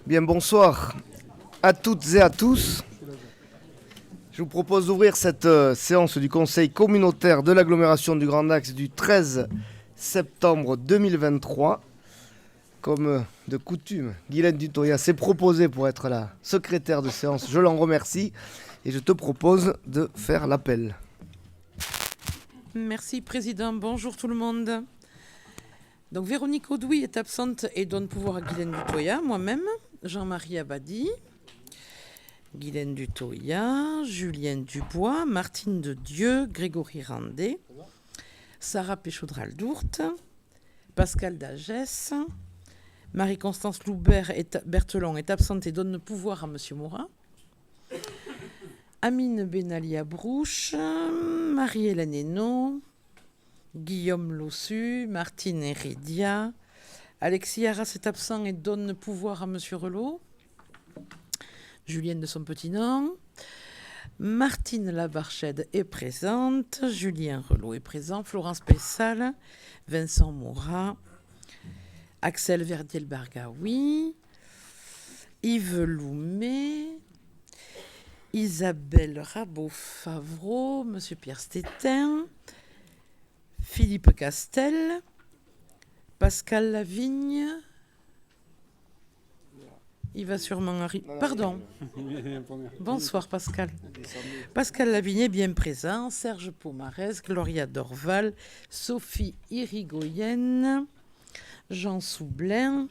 Bien, bonsoir à toutes et à tous. Je vous propose d'ouvrir cette séance du Conseil communautaire de l'agglomération du Grand Axe du 13 septembre 2023. Comme de coutume, Guylaine Dutoya s'est proposée pour être la secrétaire de séance. Je l'en remercie et je te propose de faire l'appel. Merci, Président. Bonjour tout le monde. Donc Véronique Audouy est absente et donne pouvoir à Guylaine Dutoya, moi-même, Jean-Marie Abadi, Guylaine Dutoya, Julien Dubois, Martine de Dieu, Grégory Randé, Sarah Péchaudral-Dourte, Pascal Dagès, Marie-Constance Berthelon est absente et donne pouvoir à Monsieur Morin, Amine Benalia Brouche, Marie-Hélène Hénaud, Guillaume Lossu, Martine Hérédia, Alexis Arras est absent et donne pouvoir à Monsieur Relot, Julienne de son petit nom, Martine Labarchède est présente, Julien Relot est présent, Florence Pessal, Vincent Morat, Axel Verdiel-Bargaoui, Yves Loumet, Isabelle Rabot-Favreau, Monsieur Pierre Stétain, Philippe Castel, Pascal Lavigne. Il va sûrement arriver. Pardon. Bonsoir Pascal. Pascal Lavigne est bien présent. Serge Pomarez, Gloria Dorval, Sophie Irigoyen, Jean Soublin.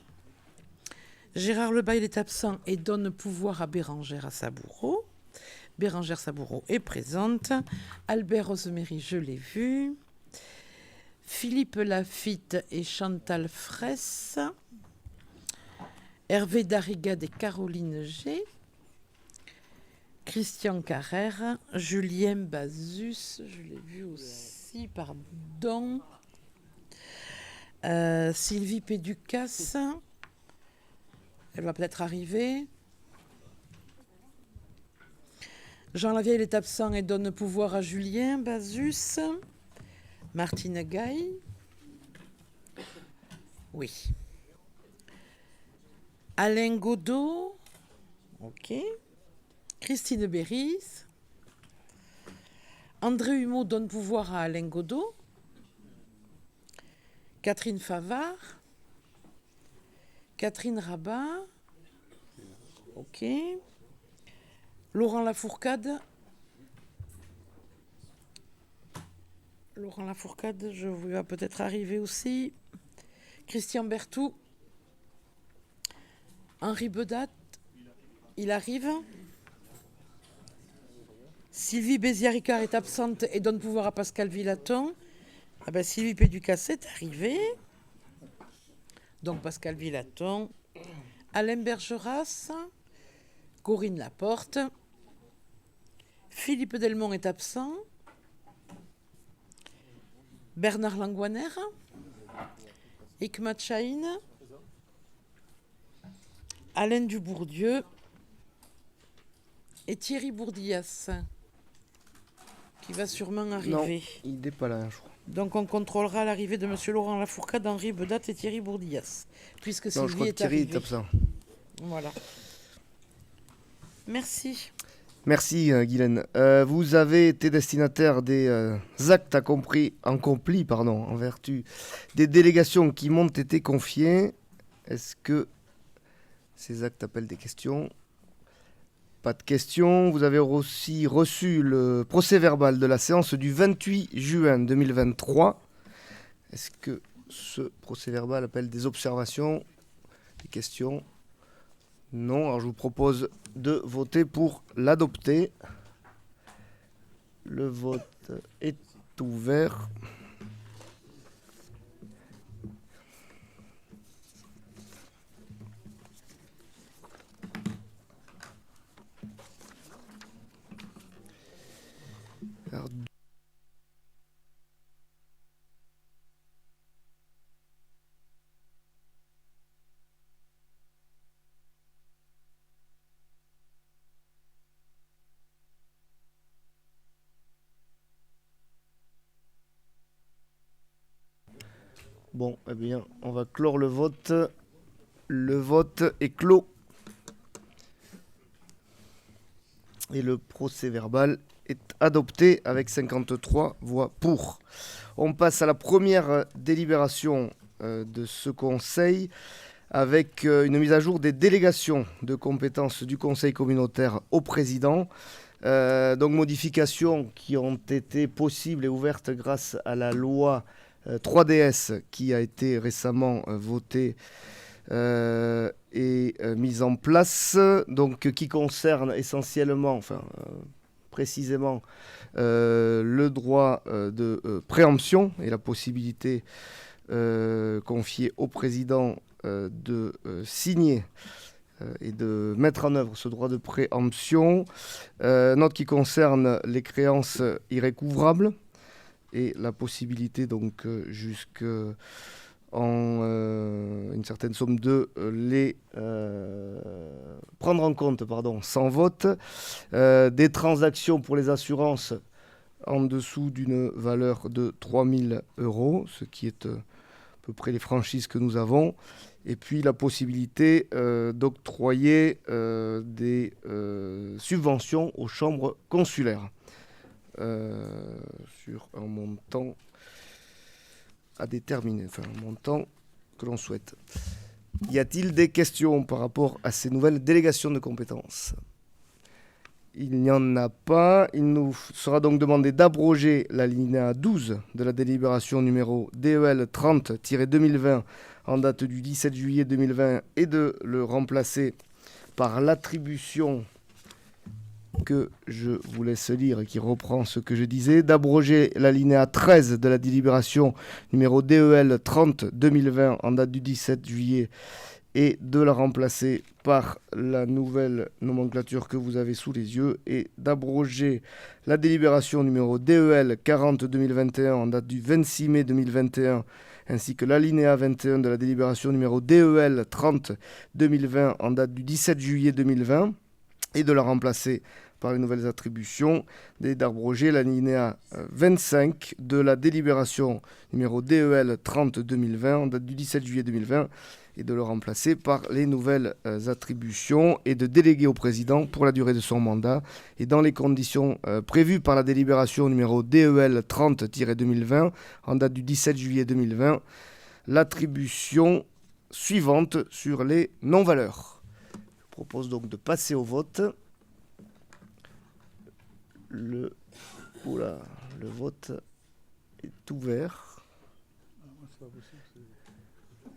Gérard Lebail est absent et donne pouvoir à Bérangère Saboureau. Bérangère Saboureau est présente. Albert Rosemary, je l'ai vu. Philippe Lafitte et Chantal Fraisse. Hervé Darrigade et Caroline G. Christian Carrère. Julien Bazus, je l'ai vu aussi, pardon. Sylvie Péducas. Elle va peut-être arriver. Jean Lavieille est absent et donne pouvoir à Julien Bazus. Martine Gaille. Oui. Alain Godot. Ok. Christine Béris. André Humeau donne pouvoir à Alain Godot. Catherine Favard. Catherine Rabat. Ok. Laurent Lafourcade. Laurent Lafourcade, je vais peut-être arriver aussi. Christian Berthoud. Henri Bedat. Il arrive. Sylvie Béziard-Ricard est absente et donne pouvoir à Pascal Villaton. Ah ben Sylvie Péducas est arrivée. Donc Pascal Villaton. Alain Bergeras. Corinne Laporte. Philippe Delmont est absent. Bernard Langouaner. Hikmat Chahine. Alain Dubourdieu. Et Thierry Bourdillas, qui va sûrement arriver. Non, il n'est pas là, je crois. Donc on contrôlera l'arrivée de M. Laurent Lafourcade, Henri Bedat et Thierry Bourdillas, puisque Non, Sylvie je crois que est Thierry arrivé. est absent. Voilà. Merci. Merci Guylaine. Vous avez été destinataire des actes accomplis en vertu des délégations qui m'ont été confiées. Est-ce que ces actes appellent des questions ? Pas de questions. Vous avez aussi reçu le procès-verbal de la séance du 28 juin 2023. Est-ce que ce procès-verbal appelle des observations, des questions ? Non. Alors je vous propose de voter pour l'adopter. Le vote est ouvert. Alors, bon, eh bien, on va clore le vote. Le vote est clos. Et le procès-verbal est adopté avec 53 voix pour. On passe à la première délibération de ce Conseil avec une mise à jour des délégations de compétences du Conseil communautaire au président. Donc modifications qui ont été possibles et ouvertes grâce à la loi 3DS qui a été récemment votée et mise en place, donc qui concerne essentiellement, précisément, le droit de préemption et la possibilité confiée au président de signer et de mettre en œuvre ce droit de préemption. Note qui concerne les créances irrécouvrables et la possibilité donc jusqu'en une certaine somme de les prendre en compte sans vote. Des transactions pour les assurances en dessous d'une valeur de 3 000 €, ce qui est à peu près les franchises que nous avons. Et puis la possibilité d'octroyer des subventions aux chambres consulaires sur un montant à déterminer, un montant que l'on souhaite. Y a-t-il des questions par rapport à ces nouvelles délégations de compétences ? Il n'y en a pas. Il nous sera donc demandé d'abroger l'alinéa 12 de la délibération numéro DEL 30-2020 en date du 17 juillet 2020 et de le remplacer par l'attribution que je vous laisse lire et qui reprend ce que je disais, d'abroger l'alinéa 13 de la délibération numéro DEL 30-2020 en date du 17 juillet et de la remplacer par la nouvelle nomenclature que vous avez sous les yeux et d'abroger la délibération numéro DEL 40-2021 en date du 26 mai 2021 ainsi que l'alinéa 21 de la délibération numéro DEL 30-2020 en date du 17 juillet 2020 et de la remplacer par les nouvelles attributions et d'abroger l'alinéa 25 de la délibération numéro DEL 30-2020 en date du 17 juillet 2020 et de le remplacer par les nouvelles attributions et de déléguer au président pour la durée de son mandat et dans les conditions prévues par la délibération numéro DEL 30-2020 en date du 17 juillet 2020 l'attribution suivante sur les non-valeurs. Je propose donc de passer au vote. Le vote est ouvert.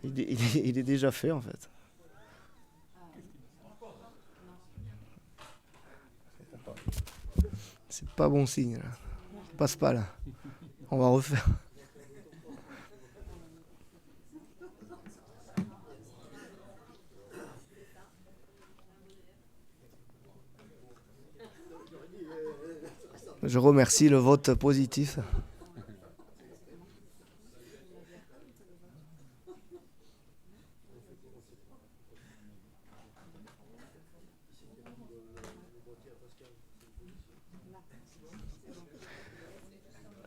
Il est déjà fait en fait. C'est pas bon signe là. Ça passe pas là. On va refaire. Je remercie le vote positif.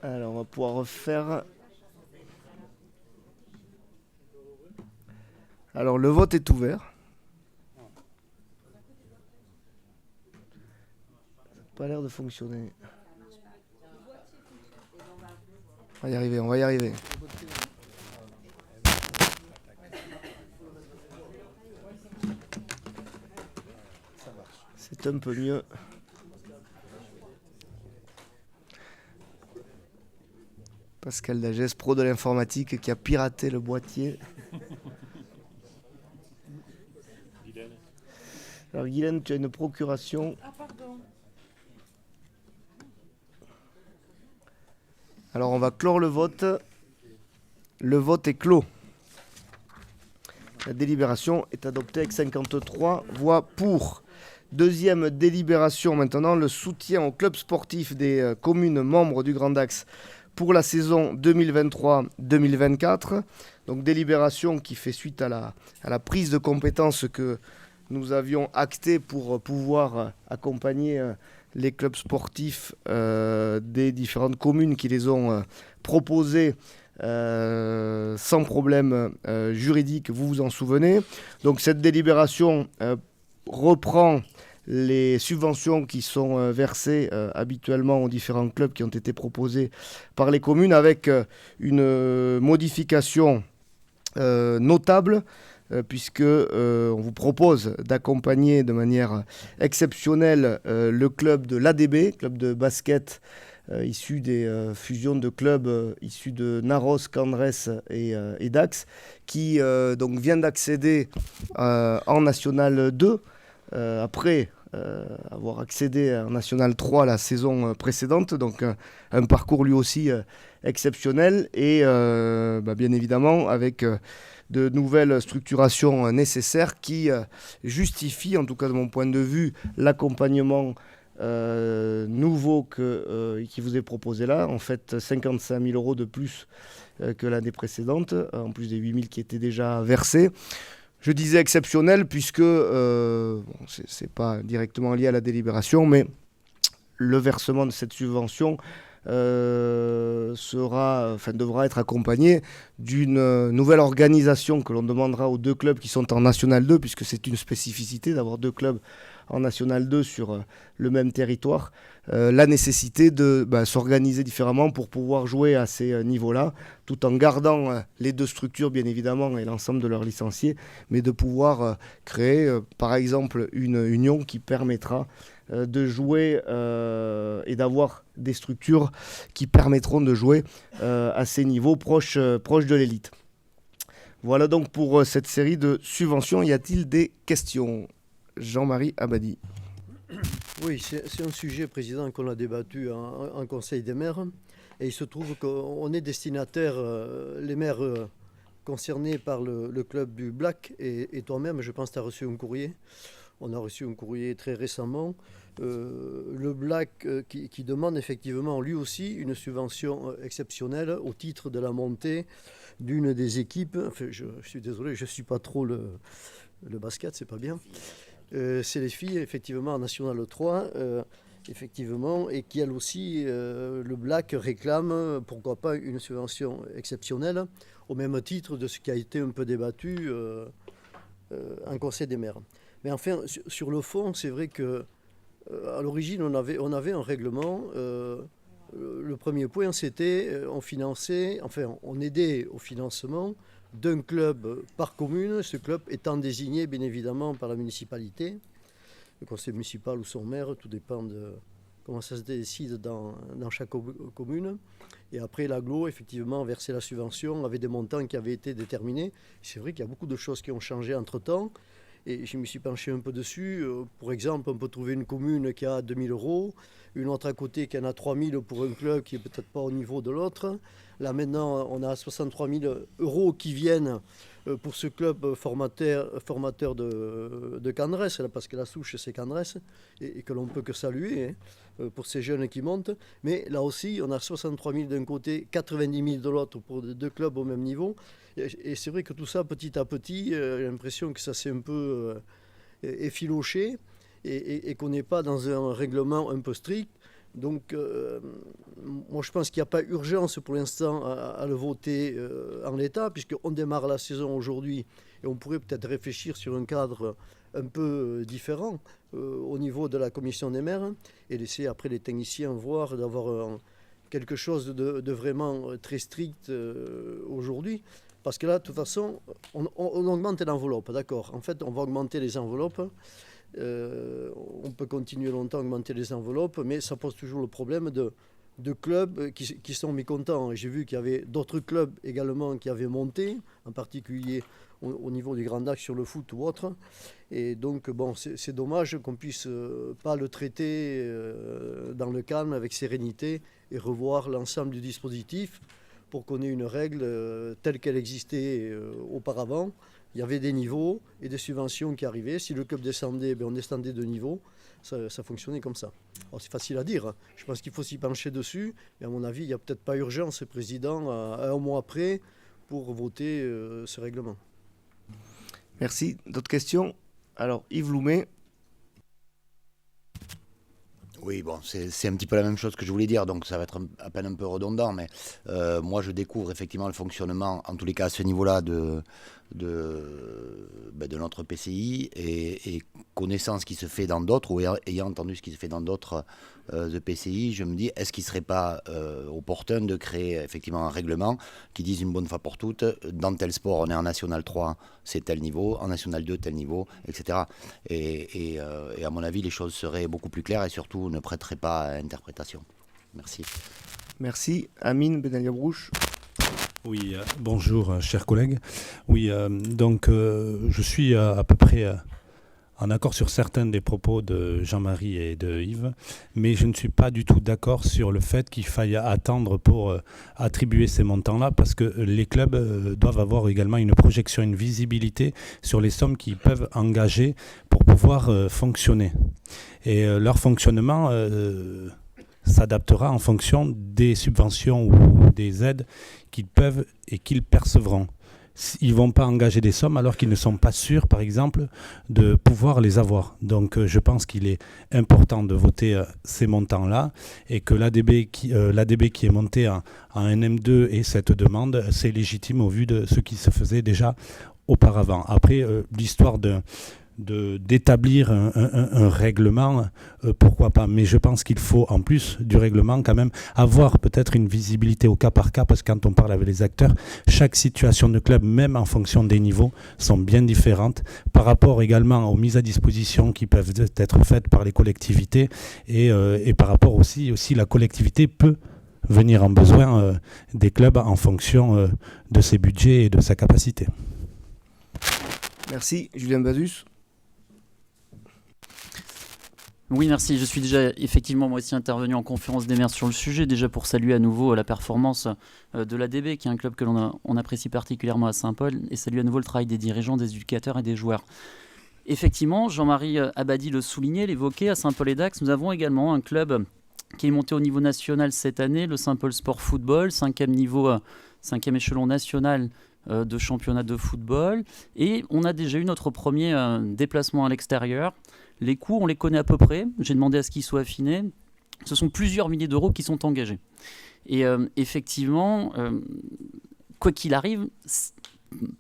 Alors, on va pouvoir refaire. Alors, le vote est ouvert. Ça n'a pas l'air de fonctionner. On va y arriver. C'est un peu mieux. Pascal Dagès, pro de l'informatique, qui a piraté le boîtier. Alors Guylaine, tu as une procuration. Ah pardon. Alors on va clore le vote. Le vote est clos. La délibération est adoptée avec 53 voix pour. Deuxième délibération maintenant, le soutien au club sportif des communes membres du Grand Axe pour la saison 2023-2024. Donc délibération qui fait suite à la prise de compétences que nous avions actée pour pouvoir accompagner les clubs sportifs des différentes communes qui les ont proposés sans problème juridique, vous vous en souvenez. Donc cette délibération reprend les subventions qui sont versées habituellement aux différents clubs qui ont été proposés par les communes, avec une modification notable, puisque on vous propose d'accompagner de manière exceptionnelle le club de l'ADB, club de basket issu des fusions de clubs issus de Naros, Candres et Dax, qui donc vient d'accéder en National 2 après avoir accédé en National 3 la saison précédente, donc un parcours lui aussi exceptionnel, et bien évidemment avec de nouvelles structurations nécessaires qui justifient, en tout cas de mon point de vue, l'accompagnement nouveau qui vous est proposé là. En fait, 55 000 euros de plus que l'année précédente, en plus des 8 000 qui étaient déjà versés. Je disais exceptionnel puisque c'est pas directement lié à la délibération, mais le versement de cette subvention devra être accompagné d'une nouvelle organisation que l'on demandera aux deux clubs qui sont en National 2, puisque c'est une spécificité d'avoir deux clubs en National 2 sur le même territoire, la nécessité de s'organiser différemment pour pouvoir jouer à ces niveaux-là, tout en gardant les deux structures bien évidemment et l'ensemble de leurs licenciés, mais de pouvoir créer par exemple une union qui permettra de jouer et d'avoir des structures qui permettront de jouer à ces niveaux proches de l'élite. Voilà donc pour cette série de subventions. Y a-t-il des questions ? Jean-Marie Abadi. Oui, c'est un sujet, Président, qu'on a débattu en Conseil des maires. Et il se trouve qu'on est destinataire, les maires concernés par le club du Black et toi-même, je pense que tu as reçu un courrier. On a reçu un courrier très récemment. Le Black qui demande effectivement lui aussi une subvention exceptionnelle au titre de la montée d'une des équipes. Enfin, je suis désolé, je ne suis pas trop le basket, c'est pas bien. C'est les filles, effectivement, en National 3, effectivement, et qui, elles aussi, le Black réclame, pourquoi pas, une subvention exceptionnelle, au même titre de ce qui a été un peu débattu en Conseil des maires. Mais enfin, sur le fond, c'est vrai que à l'origine, on avait un règlement. Le premier point, c'était on aidait au financement d'un club par commune, ce club étant désigné bien évidemment par la municipalité, le conseil municipal ou son maire, tout dépend de comment ça se décide dans chaque commune. Et après, l'agglo, effectivement, versait la subvention avec des montants qui avaient été déterminés. C'est vrai qu'il y a beaucoup de choses qui ont changé entre-temps. Et je me suis penché un peu dessus. Pour exemple, on peut trouver une commune qui a 2 000 euros, une autre à côté qui en a 3 000 pour un club qui n'est peut-être pas au niveau de l'autre. Là maintenant, on a 63 000 euros qui viennent pour ce club formateur de Candres, parce que la souche c'est Candres, et que l'on peut que saluer pour ces jeunes qui montent. Mais là aussi, on a 63 000 d'un côté, 90 000 de l'autre pour deux clubs au même niveau. Et c'est vrai que tout ça, petit à petit, j'ai l'impression que ça s'est un peu effiloché et qu'on n'est pas dans un règlement un peu strict. Donc, moi, je pense qu'il n'y a pas urgence pour l'instant à le voter en l'état, puisqu'on démarre la saison aujourd'hui et on pourrait peut-être réfléchir sur un cadre un peu différent au niveau de la commission des maires et laisser après les techniciens voir d'avoir quelque chose de vraiment très strict aujourd'hui. Parce que là, de toute façon, on augmente l'enveloppe, d'accord. En fait, on va augmenter les enveloppes. On peut continuer longtemps à augmenter les enveloppes, mais ça pose toujours le problème de clubs qui sont mécontents. J'ai vu qu'il y avait d'autres clubs également qui avaient monté, en particulier au niveau du Grand Axe sur le foot ou autre. Et donc, bon, c'est dommage qu'on puisse pas le traiter dans le calme, avec sérénité, et revoir l'ensemble du dispositif pour qu'on ait une règle telle qu'elle existait auparavant. Il y avait des niveaux et des subventions qui arrivaient. Si le club descendait, on descendait de niveau. Ça fonctionnait comme ça. Alors, c'est facile à dire. Je pense qu'il faut s'y pencher dessus. Et à mon avis, il n'y a peut-être pas urgence, Président, à un mois après, pour voter ce règlement. Merci. D'autres questions ? Alors, Yves Loumet. Oui, bon, c'est un petit peu la même chose que je voulais dire, donc ça va être à peine un peu redondant, mais moi je découvre effectivement le fonctionnement, en tous les cas à ce niveau-là, de de notre PCI et connaissant ce qui se fait dans d'autres, ou ayant entendu ce qui se fait dans d'autres EPCI, je me dis, est-ce qu'il ne serait pas opportun de créer effectivement un règlement qui dise une bonne fois pour toutes, dans tel sport, on est en National 3, c'est tel niveau, en National 2, tel niveau, etc. Et à mon avis, les choses seraient beaucoup plus claires et surtout ne prêteraient pas à interprétation. Merci. Merci. Amine Benaliabrouche. Oui, bonjour, chers collègues. Oui, donc je suis à peu près en accord sur certains des propos de Jean-Marie et de Yves, mais je ne suis pas du tout d'accord sur le fait qu'il faille attendre pour attribuer ces montants-là, parce que les clubs doivent avoir également une projection, une visibilité sur les sommes qu'ils peuvent engager pour pouvoir fonctionner. Et leur fonctionnement s'adaptera en fonction des subventions ou des aides qu'ils peuvent et qu'ils percevront. Ils ne vont pas engager des sommes alors qu'ils ne sont pas sûrs, par exemple, de pouvoir les avoir. Donc je pense qu'il est important de voter ces montants-là et que l'ADB qui est monté en M2 et cette demande, c'est légitime au vu de ce qui se faisait déjà auparavant. Après, l'histoire d'établir un règlement, pourquoi pas, mais je pense qu'il faut en plus du règlement quand même avoir peut-être une visibilité au cas par cas, parce que quand on parle avec les acteurs, chaque situation de club, même en fonction des niveaux, sont bien différentes par rapport également aux mises à disposition qui peuvent être faites par les collectivités et par rapport aussi la collectivité peut venir en besoin des clubs en fonction de ses budgets et de sa capacité. Merci. Julien Bazus. Oui, merci. Je suis déjà effectivement moi aussi intervenu en conférence des maires sur le sujet, déjà pour saluer à nouveau la performance de l'ADB, qui est un club que l'on apprécie particulièrement à Saint-Paul, et saluer à nouveau le travail des dirigeants, des éducateurs et des joueurs. Effectivement, Jean-Marie Abadi le soulignait, l'évoquait, à Saint-Paul-et-Dax, nous avons également un club qui est monté au niveau national cette année, le Saint-Paul Sport Football, 5e échelon national de championnat de football, et on a déjà eu notre premier déplacement à l'extérieur. Les coûts, on les connaît à peu près. J'ai demandé à ce qu'ils soient affinés. Ce sont plusieurs milliers d'euros qui sont engagés. Et effectivement, quoi qu'il arrive,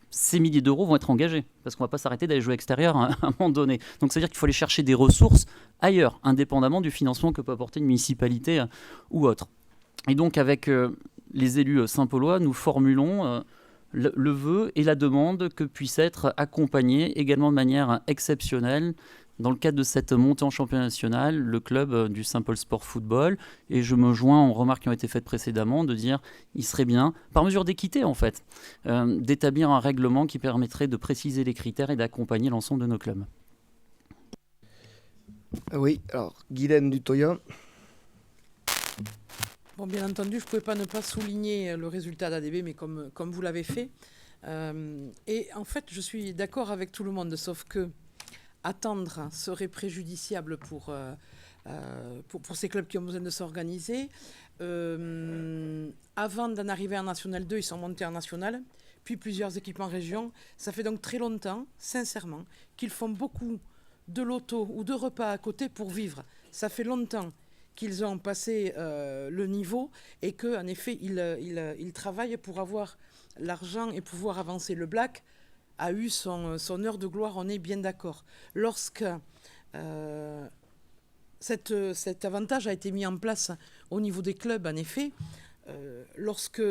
ces milliers d'euros vont être engagés. Parce qu'on ne va pas s'arrêter d'aller jouer à l'extérieur à un moment donné. Donc ça veut dire qu'il faut aller chercher des ressources ailleurs, indépendamment du financement que peut apporter une municipalité ou autre. Et donc avec les élus saint-paulois, nous formulons le vœu et la demande que puisse être accompagné également de manière exceptionnelle dans le cadre de cette montée en championnat national, le club du Saint-Paul Sport Football. Et je me joins aux remarques qui ont été faites précédemment de dire il serait bien, par mesure d'équité en fait, d'établir un règlement qui permettrait de préciser les critères et d'accompagner l'ensemble de nos clubs. Oui, alors Guylaine Dutoya. Bon, bien entendu, je ne pouvais pas ne pas souligner le résultat d'ADB, mais comme vous l'avez fait. Et en fait, je suis d'accord avec tout le monde, sauf que attendre serait préjudiciable pour ces clubs qui ont besoin de s'organiser. Avant d'en arriver en National 2, ils sont montés en National, puis plusieurs équipes en région. Ça fait donc très longtemps, sincèrement, qu'ils font beaucoup de loto ou de repas à côté pour vivre. Ça fait longtemps qu'ils ont passé le niveau et qu'en effet, ils travaillent pour avoir l'argent et pouvoir avancer. Le Black a eu son heure de gloire, on est bien d'accord. Lorsque cet avantage a été mis en place au niveau des clubs, en effet, lorsque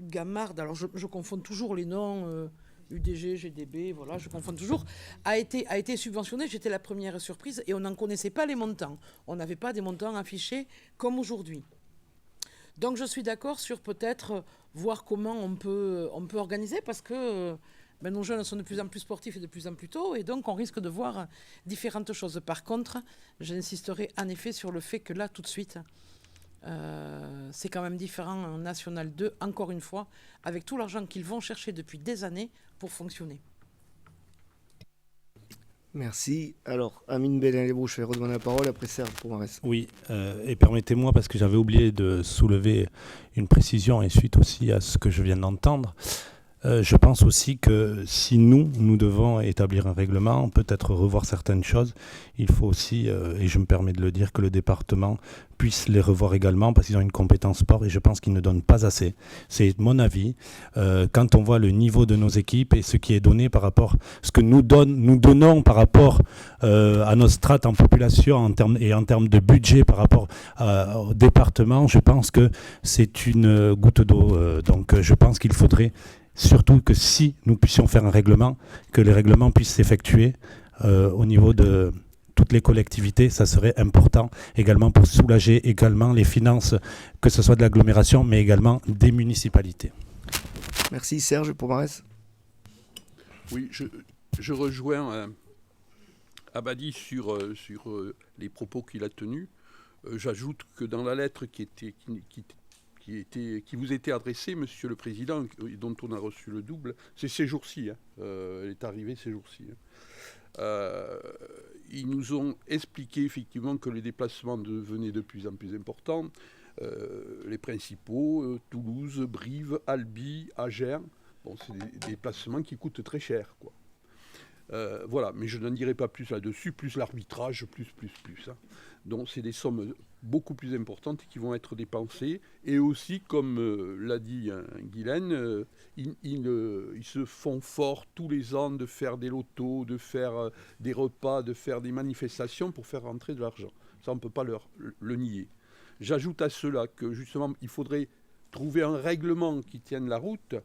Gamard, alors je confonds toujours les noms, UDG, GDB, voilà, je confonds toujours, a été subventionné, j'étais la première surprise, et on n'en connaissait pas les montants. On n'avait pas des montants affichés comme aujourd'hui. Donc je suis d'accord sur peut-être voir comment on peut organiser, parce que nos jeunes sont de plus en plus sportifs et de plus en plus tôt, et donc on risque de voir différentes choses. Par contre, j'insisterai en effet sur le fait que là, tout de suite, c'est quand même différent en National 2, encore une fois, avec tout l'argent qu'ils vont chercher depuis des années pour fonctionner. Merci. Alors, Amine Benaliabrouche, je vais redemander la parole, après Serge Pomarès. Oui, et permettez-moi, parce que j'avais oublié de soulever une précision, et suite aussi à ce que je viens d'entendre, Je pense aussi que si nous devons établir un règlement, peut-être revoir certaines choses, il faut aussi, et je me permets de le dire, que le département puisse les revoir également parce qu'ils ont une compétence sport et je pense qu'ils ne donnent pas assez. C'est mon avis. Quand on voit le niveau de nos équipes et ce qui est donné par rapport à ce que nous donnons par rapport à nos strates en population en termes de budget par rapport au département, je pense que c'est une goutte d'eau. Donc je pense qu'il faudrait surtout que si nous puissions faire un règlement, que les règlements puissent s'effectuer au niveau de toutes les collectivités, ça serait important également pour soulager également les finances, que ce soit de l'agglomération, mais également des municipalités. Merci Serge Pomarez. Oui, je rejoins Abadi sur les propos qu'il a tenus. J'ajoute que dans la lettre qui vous était adressée, Monsieur le Président, dont on a reçu le double, c'est ces jours-ci, elle est arrivée ces jours-ci. Ils nous ont expliqué effectivement que les déplacements devenaient de plus en plus importants. Les principaux, Toulouse, Brive, Albi, Agen, bon, c'est des déplacements qui coûtent très cher, quoi. Voilà, mais je n'en dirai pas plus là-dessus, plus l'arbitrage, plus. Hein. Donc c'est des sommes beaucoup plus importantes qui vont être dépensées. Et aussi, comme l'a dit Guylaine, ils se font fort tous les ans de faire des lotos, de faire des repas, de faire des manifestations pour faire rentrer de l'argent. Ça, on ne peut pas le nier. J'ajoute à cela que justement, il faudrait trouver un règlement qui tienne la route.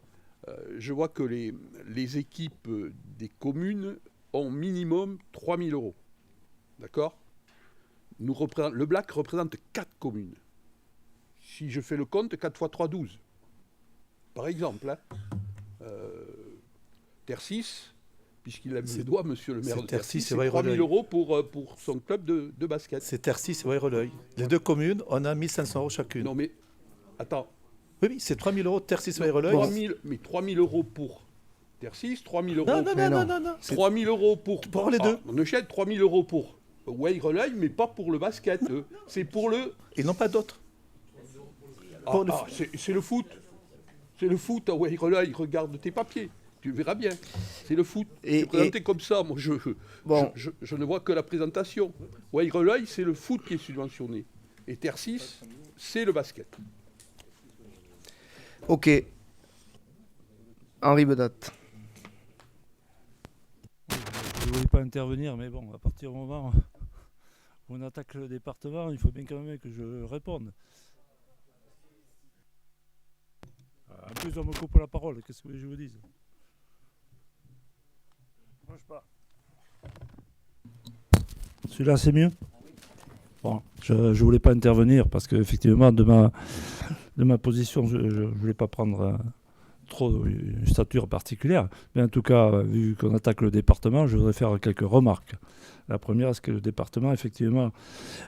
Je vois que les équipes des communes ont minimum 3 000 €. D'accord ? Le Black représente 4 communes. Si je fais le compte, 4 x 3, 12. Par exemple, hein. Tercis, puisqu'il a mis les doigts, monsieur le maire de Tercis, c'est 3 000 € pour son club de basket. C'est Tercis et Wayreleuil. Les deux communes, on a 1 500 € chacune. Non mais, attends. Oui, c'est 3 000 € Tercis et Wayreleuil. Mais 3 000 € pour Tercis, 3 000 €. Non. 3 000 € pour les deux. On achète 3 000 € pour Wayreleuil, mais pas pour le basket. C'est pour le. Ils n'ont pas d'autres. C'est le foot. C'est le foot à Wayreleuil. Regarde tes papiers. Tu verras bien. C'est le foot. C'est présenté comme ça. Moi, je ne vois que la présentation. Wayreleuil, c'est le foot qui est subventionné. Et Tercis, c'est le basket. Ok. Henri Bedat. Je ne voulais pas intervenir, mais bon, à partir du moment où on attaque le département, il faut bien quand même que je réponde. En plus, on me coupe la parole, qu'est-ce que je vous dise ? Ne bouge pas. Celui-là, c'est mieux ? Bon, je ne voulais pas intervenir parce qu'effectivement, de ma position, je ne voulais pas prendre trop une stature particulière. Mais en tout cas, vu qu'on attaque le département, je voudrais faire quelques remarques. La première, est-ce que le département, effectivement,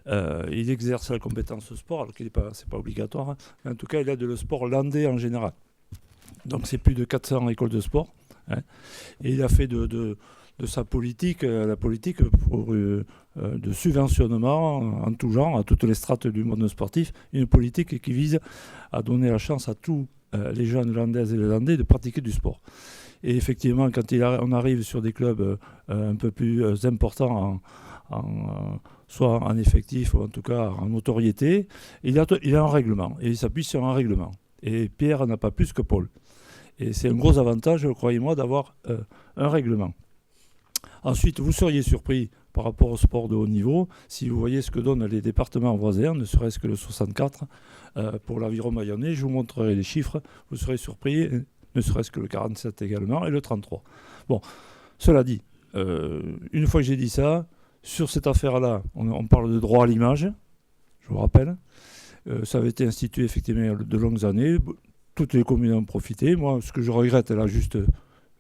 il exerce la compétence sport, alors que c'est pas obligatoire, hein, mais en tout cas, il aide le sport landais en général. Donc, c'est plus de 400 écoles de sport. Hein, et il a fait de sa politique, la politique de subventionnement en tout genre, à toutes les strates du monde sportif, une politique qui vise à donner la chance à tous les jeunes landaises et les landais de pratiquer du sport. Et effectivement, quand on arrive sur des clubs un peu plus importants, soit en effectif ou en tout cas en notoriété, il a un règlement, et il s'appuie sur un règlement. Et Pierre n'a pas plus que Paul. Et c'est un gros avantage, croyez-moi, d'avoir un règlement. Ensuite, vous seriez surpris par rapport au sport de haut niveau, si vous voyez ce que donnent les départements voisins, ne serait-ce que le 64, pour l'Aviron mayonnais, je vous montrerai les chiffres, vous serez surpris, ne serait-ce que le 47 également, et le 33. Bon, cela dit, une fois que j'ai dit ça, sur cette affaire-là, on parle de droit à l'image, je vous rappelle, ça avait été institué effectivement de longues années, toutes les communes en profitaient. Moi, ce que je regrette là, juste,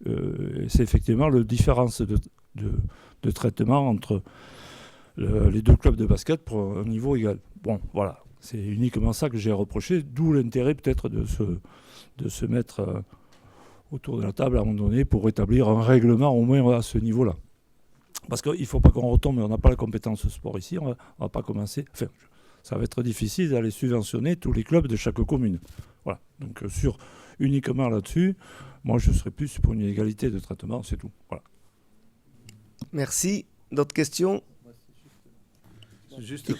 c'est effectivement la différence de traitement entre les deux clubs de basket pour un niveau égal. Bon, voilà, c'est uniquement ça que j'ai reproché, d'où l'intérêt peut-être de se mettre autour de la table à un moment donné pour établir un règlement au moins à ce niveau-là. Parce qu'il ne faut pas qu'on retombe, on n'a pas la compétence sport ici, on ne va pas commencer. Enfin, ça va être difficile d'aller subventionner tous les clubs de chaque commune. Voilà, donc sur uniquement là-dessus, moi je serais plus pour une égalité de traitement, c'est tout. Voilà. Merci. D'autres questions? Juste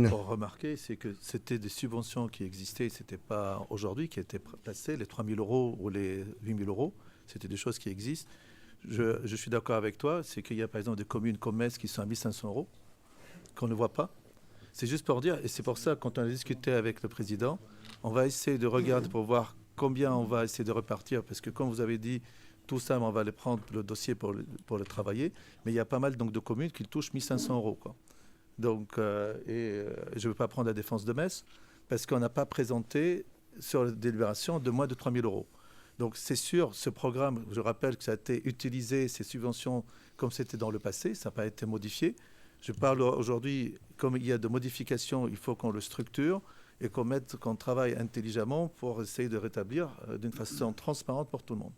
pour remarquer, c'est que c'était des subventions qui existaient, ce n'était pas aujourd'hui qui étaient placées, les 3 000 € ou les 8 000 €, c'était des choses qui existent. Je suis d'accord avec toi, c'est qu'il y a par exemple des communes comme Metz qui sont à 1 500 € qu'on ne voit pas. C'est juste pour dire, et c'est pour ça quand on a discuté avec le président, on va essayer de regarder pour voir combien on va essayer de repartir, parce que comme vous avez dit, tout ça, on va les prendre le dossier pour le travailler, mais il y a pas mal donc, de communes qui touchent 1 500 €, quoi. Donc, je ne veux pas prendre la défense de Metz, parce qu'on n'a pas présenté sur la délibération de moins de 3 000 €. Donc c'est sûr, ce programme, je rappelle que ça a été utilisé, ces subventions, comme c'était dans le passé, ça n'a pas été modifié. Je parle aujourd'hui, comme il y a de modifications, il faut qu'on le structure et qu'on travaille intelligemment pour essayer de rétablir d'une façon transparente pour tout le monde.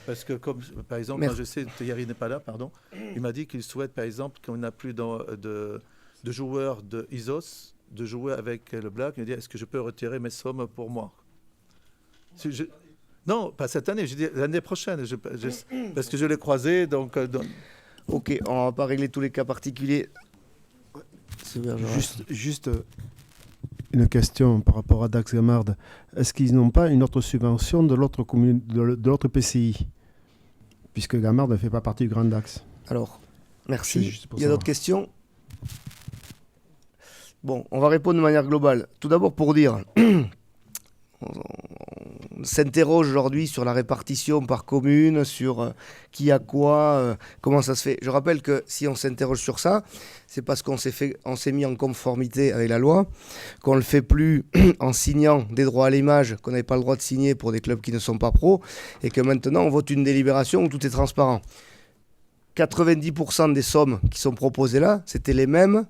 Parce que, comme par exemple, moi, je sais, Thierry n'est pas là, pardon, il m'a dit qu'il souhaite, par exemple, qu'on n'a plus de joueurs de ISOS, de jouer avec le Black. Il m'a dit, est-ce que je peux retirer mes sommes pour moi? Non, pas cette année, je dis l'année prochaine, parce que je l'ai croisé, donc... Ok, on ne va pas régler tous les cas particuliers. Juste une question par rapport à Dax Gamard. Est-ce qu'ils n'ont pas une autre subvention de l'autre commune, de l'autre PCI, puisque Gamard ne fait pas partie du Grand Dax? Alors, merci. Il y a d'autres questions? Bon, on va répondre de manière globale. Tout d'abord pour dire... On s'interroge aujourd'hui sur la répartition par commune, sur qui a quoi, comment ça se fait. Je rappelle que si on s'interroge sur ça, c'est parce qu'on s'est mis en conformité avec la loi, qu'on ne le fait plus en signant des droits à l'image qu'on n'avait pas le droit de signer pour des clubs qui ne sont pas pros, et que maintenant on vote une délibération où tout est transparent. 90% des sommes qui sont proposées là, c'était les mêmes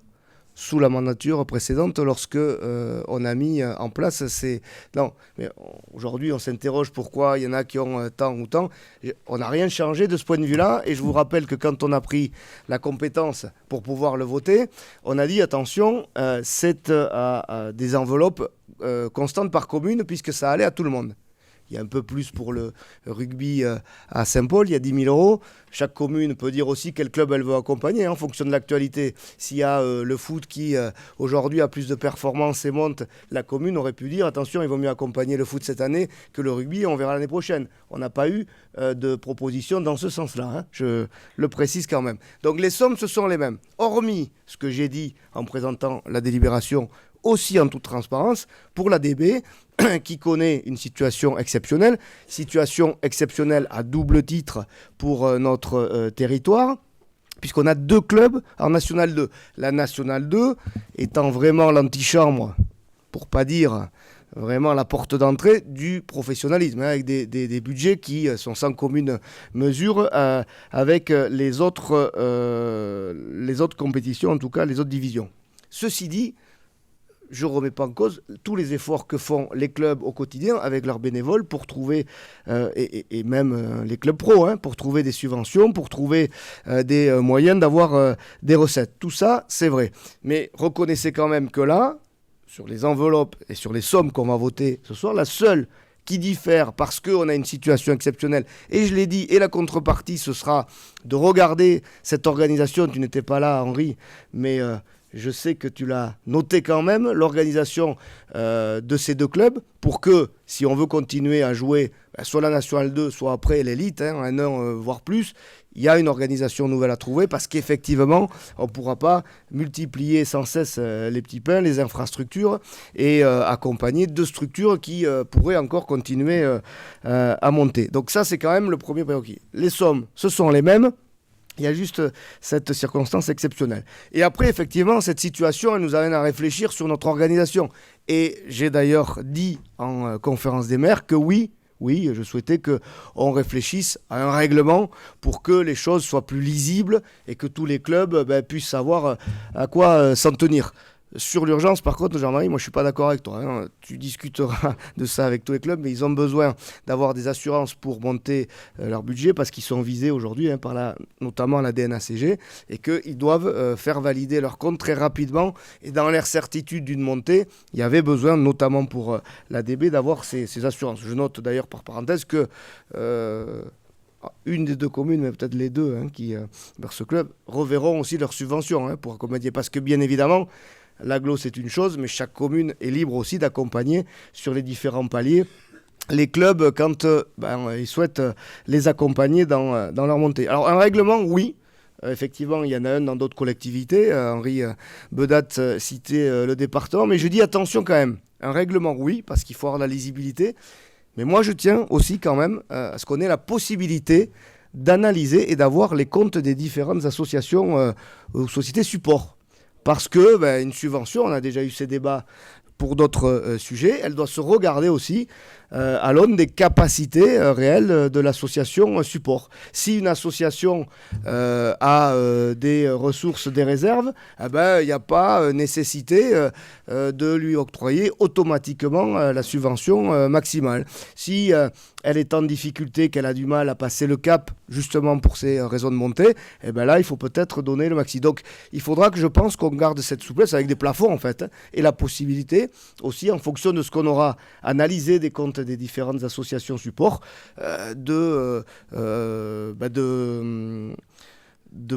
sous la mandature précédente lorsque on a mis en place ces... Non, mais aujourd'hui on s'interroge pourquoi il y en a qui ont tant ou tant. On n'a rien changé de ce point de vue-là, et je vous rappelle que quand on a pris la compétence pour pouvoir le voter, on a dit attention, c'est des enveloppes constantes par commune puisque ça allait à tout le monde. Il y a un peu plus pour le rugby à Saint-Paul, il y a 10 000 €. Chaque commune peut dire aussi quel club elle veut accompagner en fonction de l'actualité. S'il y a le foot qui aujourd'hui a plus de performances et monte, la commune aurait pu dire attention, il vaut mieux accompagner le foot cette année que le rugby, on verra l'année prochaine. On n'a pas eu de proposition dans ce sens-là, hein. Je le précise quand même. Donc les sommes, ce sont les mêmes. Hormis ce que j'ai dit en présentant la délibération, aussi en toute transparence, pour la DB, qui connaît une situation exceptionnelle à double titre pour notre territoire, puisqu'on a 2 clubs en National 2. La National 2 étant vraiment l'antichambre, pour pas dire vraiment la porte d'entrée du professionnalisme, hein, avec des budgets qui sont sans commune mesure avec les autres compétitions, en tout cas les autres divisions. Ceci dit, je ne remets pas en cause tous les efforts que font les clubs au quotidien avec leurs bénévoles pour trouver, et même les clubs pros, hein, pour trouver des subventions, pour trouver des moyens d'avoir des recettes. Tout ça, c'est vrai. Mais reconnaissez quand même que là, sur les enveloppes et sur les sommes qu'on va voter ce soir, la seule qui diffère parce qu'on a une situation exceptionnelle, et je l'ai dit, et la contrepartie, ce sera de regarder cette organisation. Tu n'étais pas là, Henri, mais... je sais que tu l'as noté quand même, l'organisation de ces 2 clubs, pour que, si on veut continuer à jouer, soit la National 2, soit après l'élite, hein, un an, voire plus, il y a une organisation nouvelle à trouver, parce qu'effectivement, on ne pourra pas multiplier sans cesse les petits pains, les infrastructures, et accompagner 2 structures qui pourraient encore continuer à monter. Donc ça, c'est quand même le premier prérequis. Les sommes, ce sont les mêmes. Il y a juste cette circonstance exceptionnelle. Et après, effectivement, cette situation, elle nous amène à réfléchir sur notre organisation. Et j'ai d'ailleurs dit en conférence des maires que oui, je souhaitais qu'on réfléchisse à un règlement pour que les choses soient plus lisibles et que tous les clubs puissent savoir à quoi s'en tenir. Sur l'urgence, par contre, Jean-Marie, moi je suis pas d'accord avec toi, hein. Tu discuteras de ça avec tous les clubs, mais ils ont besoin d'avoir des assurances pour monter leur budget parce qu'ils sont visés aujourd'hui par notamment la DNACG et qu'ils doivent faire valider leur compte très rapidement. Et dans leur certitude d'une montée, il y avait besoin, notamment pour la DB, d'avoir ces assurances. Je note d'ailleurs par parenthèse que une des deux communes, mais peut-être les deux, qui vers ce club, reverront aussi leurs subventions pour accompagner. Parce que bien évidemment, l'agglo c'est une chose, mais chaque commune est libre aussi d'accompagner sur les différents paliers les clubs quand ils souhaitent les accompagner dans leur montée. Alors un règlement, oui. Effectivement, il y en a un dans d'autres collectivités. Henri Bedat citait le département, mais je dis attention quand même. Un règlement, oui, parce qu'il faut avoir la lisibilité. Mais moi, je tiens aussi quand même à ce qu'on ait la possibilité d'analyser et d'avoir les comptes des différentes associations ou sociétés support. Parce que une subvention, on a déjà eu ces débats pour d'autres sujets, elle doit se regarder aussi à l'aune des capacités réelles de l'association support. Si une association a des ressources, des réserves, il n'y a pas nécessité de lui octroyer automatiquement la subvention maximale. Si elle est en difficulté, qu'elle a du mal à passer le cap justement pour ces raisons de montée, là il faut peut-être donner le maxi. Donc il faudra que je pense qu'on garde cette souplesse avec des plafonds en fait, et la possibilité aussi en fonction de ce qu'on aura analysé des comptes des différentes associations support de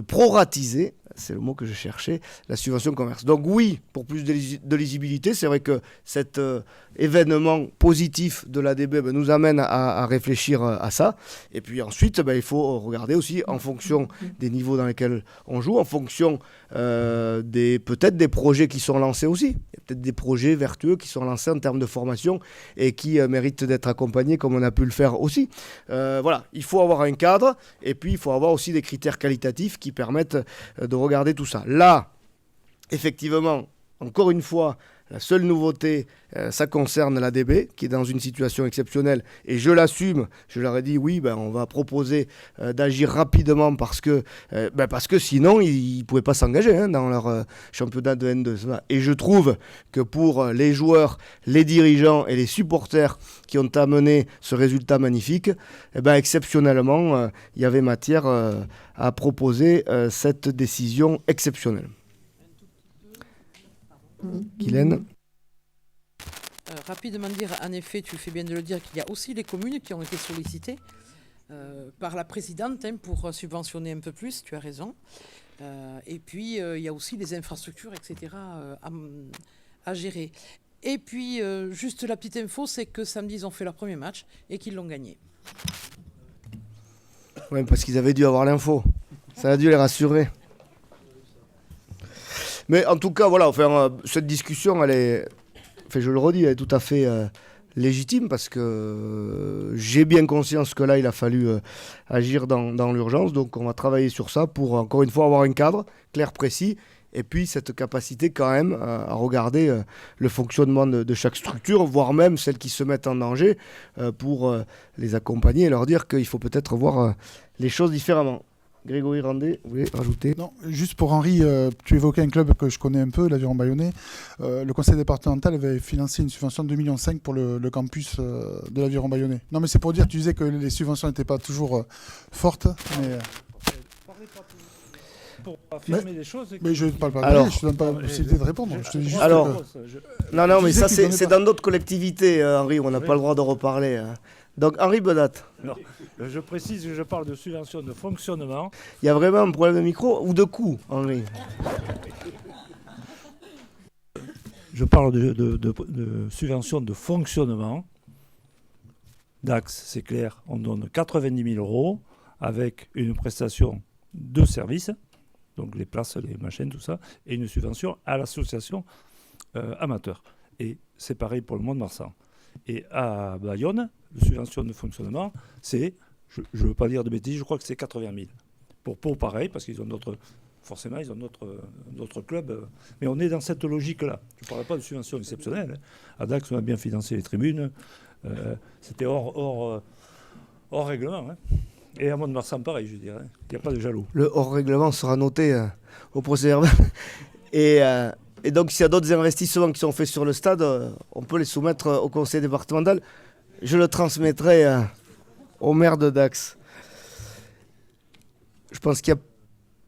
proratiser, c'est le mot que je cherchais, la subvention commerce. Donc oui, pour plus de lisibilité, c'est vrai que cet événement positif de l'ADB nous amène à réfléchir à ça. Et puis ensuite, il faut regarder aussi en fonction des niveaux dans lesquels on joue, en fonction peut-être des projets qui sont lancés aussi. Il y a peut-être des projets vertueux qui sont lancés en termes de formation et qui méritent d'être accompagnés comme on a pu le faire aussi. Voilà, il faut avoir un cadre et puis il faut avoir aussi des critères qualitatifs qui permettent de regarder tout ça. Là, effectivement, encore une fois, la seule nouveauté, ça concerne l'ADB, qui est dans une situation exceptionnelle. Et je l'assume, je leur ai dit, oui, on va proposer d'agir rapidement parce que sinon, ils ne pouvaient pas s'engager dans leur championnat de N2. Et je trouve que pour les joueurs, les dirigeants et les supporters qui ont amené ce résultat magnifique, exceptionnellement, il y avait matière à proposer cette décision exceptionnelle. Guylaine. Rapidement dire, en effet, tu fais bien de le dire, qu'il y a aussi les communes qui ont été sollicitées par la présidente pour subventionner un peu plus, tu as raison. Et puis, il y a aussi les infrastructures, etc. À gérer. Et puis, juste la petite info, c'est que samedi, ils ont fait leur premier match et qu'ils l'ont gagné. Oui, parce qu'ils avaient dû avoir l'info. Ça a dû les rassurer. Mais en tout cas, voilà, cette discussion, elle est, je le redis, elle est tout à fait légitime parce que j'ai bien conscience que là, il a fallu agir dans l'urgence. Donc, on va travailler sur ça pour, encore une fois, avoir un cadre clair, précis. Et puis, cette capacité quand même à regarder le fonctionnement de chaque structure, voire même celles qui se mettent en danger pour les accompagner et leur dire qu'il faut peut-être voir les choses différemment. Grégory Randé, vous voulez rajouter ? Non, juste pour Henri, tu évoquais un club que je connais un peu, l'Aviron Bayonnais. Le conseil départemental avait financé une subvention de 2,5 millions pour le campus de l'Aviron Bayonnais. Non, mais c'est pour dire, tu disais que les subventions n'étaient pas toujours fortes. Mais... Pour affirmer les choses. Mais je ne parle pas alors, je ne te donne pas la possibilité de répondre. Je te dis juste non, mais ça, c'est dans d'autres collectivités, Henri, on n'a pas le droit de reparler. Donc, Henri Bedat. Non, je précise que je parle de subvention de fonctionnement. Il y a vraiment un problème de micro ou de coût, Henri ? Je parle de subvention de fonctionnement. Dax, c'est clair, on donne 90 000 € avec une prestation de service, donc les places, les machines, tout ça, et une subvention à l'association amateur. Et c'est pareil pour le Mont-de-Marsan. Et à Bayonne, la subvention de fonctionnement, c'est, je ne veux pas dire de bêtises, je crois que c'est 80 000. Pour Pau, pareil, parce qu'ils ont forcément, ils ont d'autres clubs. Mais on est dans cette logique-là. Je ne parle pas de subvention exceptionnelle. À Dax, on a bien financé les tribunes. C'était hors règlement. Et à Mont-de-Marsan, pareil, je dirais. Il n'y a pas de jaloux. Le hors règlement sera noté au procès verbal. Et Et donc, s'il y a d'autres investissements qui sont faits sur le stade, on peut les soumettre au conseil départemental. Je le transmettrai au maire de Dax. Je pense qu'il n'y a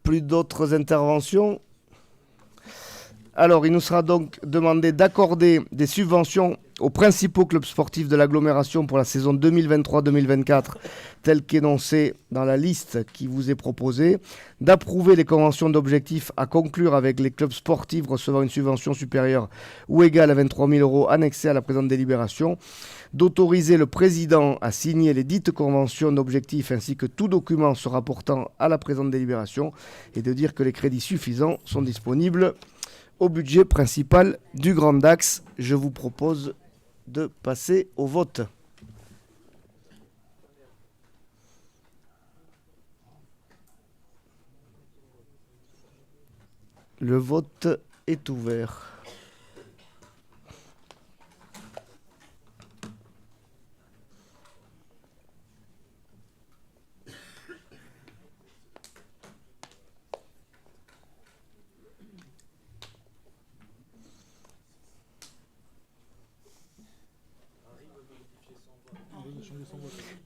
plus d'autres interventions. Alors, il nous sera donc demandé d'accorder des subventions aux principaux clubs sportifs de l'agglomération pour la saison 2023-2024, telle qu'énoncée dans la liste qui vous est proposée, d'approuver les conventions d'objectifs à conclure avec les clubs sportifs recevant une subvention supérieure ou égale à 23 000 € annexée à la présente délibération, d'autoriser le président à signer les dites conventions d'objectifs ainsi que tout document se rapportant à la présente délibération et de dire que les crédits suffisants sont disponibles au budget principal du Grand Dax. Je vous propose de passer au vote. Le vote est ouvert.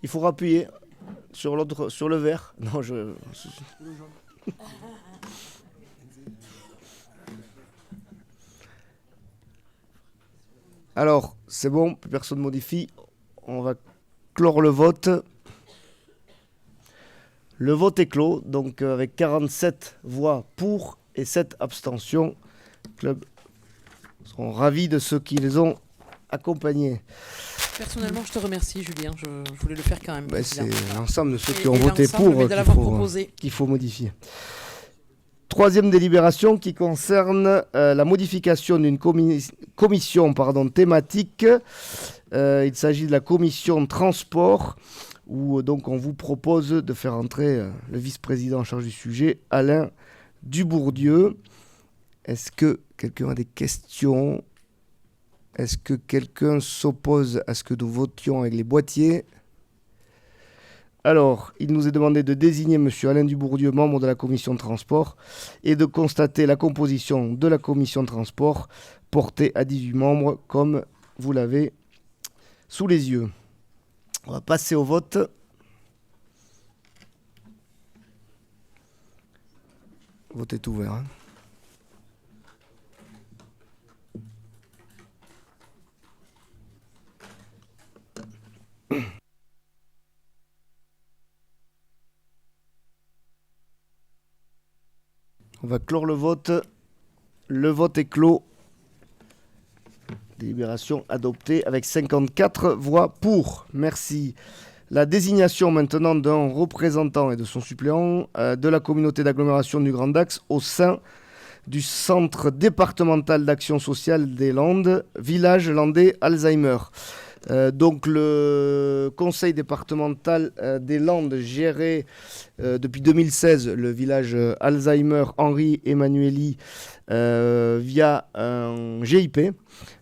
Il faut appuyer sur l'autre, sur le vert. Non, Alors, c'est bon, plus personne ne modifie. On va clore le vote. Le vote est clos, donc avec 47 voix pour et 7 abstentions. Les clubs seront ravis de ceux qui les ont accompagnés. Personnellement, je te remercie, Julien. Je voulais le faire quand même. C'est l'ensemble de ceux qui ont voté pour qu'il faut modifier. Troisième délibération qui concerne la modification d'une commission thématique. Il s'agit de la commission transport où donc on vous propose de faire entrer le vice-président en charge du sujet, Alain Dubourdieu. Est-ce que quelqu'un a des questions ? Est-ce que quelqu'un s'oppose à ce que nous votions avec les boîtiers ? Alors, il nous est demandé de désigner M. Alain Dubourdieu, membre de la commission de transport, et de constater la composition de la commission de transport, portée à 18 membres, comme vous l'avez sous les yeux. On va passer au vote. Le vote est ouvert. On va clore le vote. Le vote est clos. Délibération adoptée avec 54 voix pour. Merci. La désignation maintenant d'un représentant et de son suppléant de la communauté d'agglomération du Grand Dax au sein du Centre départemental d'action sociale des Landes, village landais Alzheimer. Donc le conseil départemental des Landes gérait depuis 2016 le village Alzheimer Henri Emmanueli via un GIP,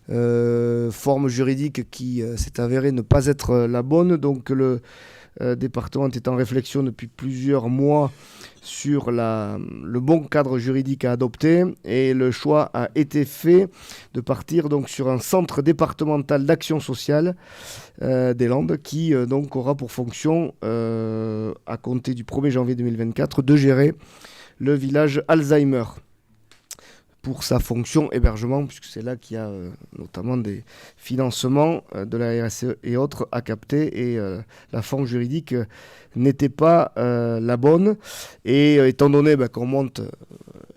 forme juridique qui s'est avérée ne pas être la bonne. Donc le département est en réflexion depuis plusieurs mois sur le bon cadre juridique à adopter et le choix a été fait de partir donc sur un centre départemental d'action sociale des Landes qui donc aura pour fonction à compter du 1er janvier 2024 de gérer le village Alzheimer pour sa fonction hébergement, puisque c'est là qu'il y a notamment des financements de la RSE et autres à capter, et la forme juridique n'était pas la bonne. Et étant donné qu'on monte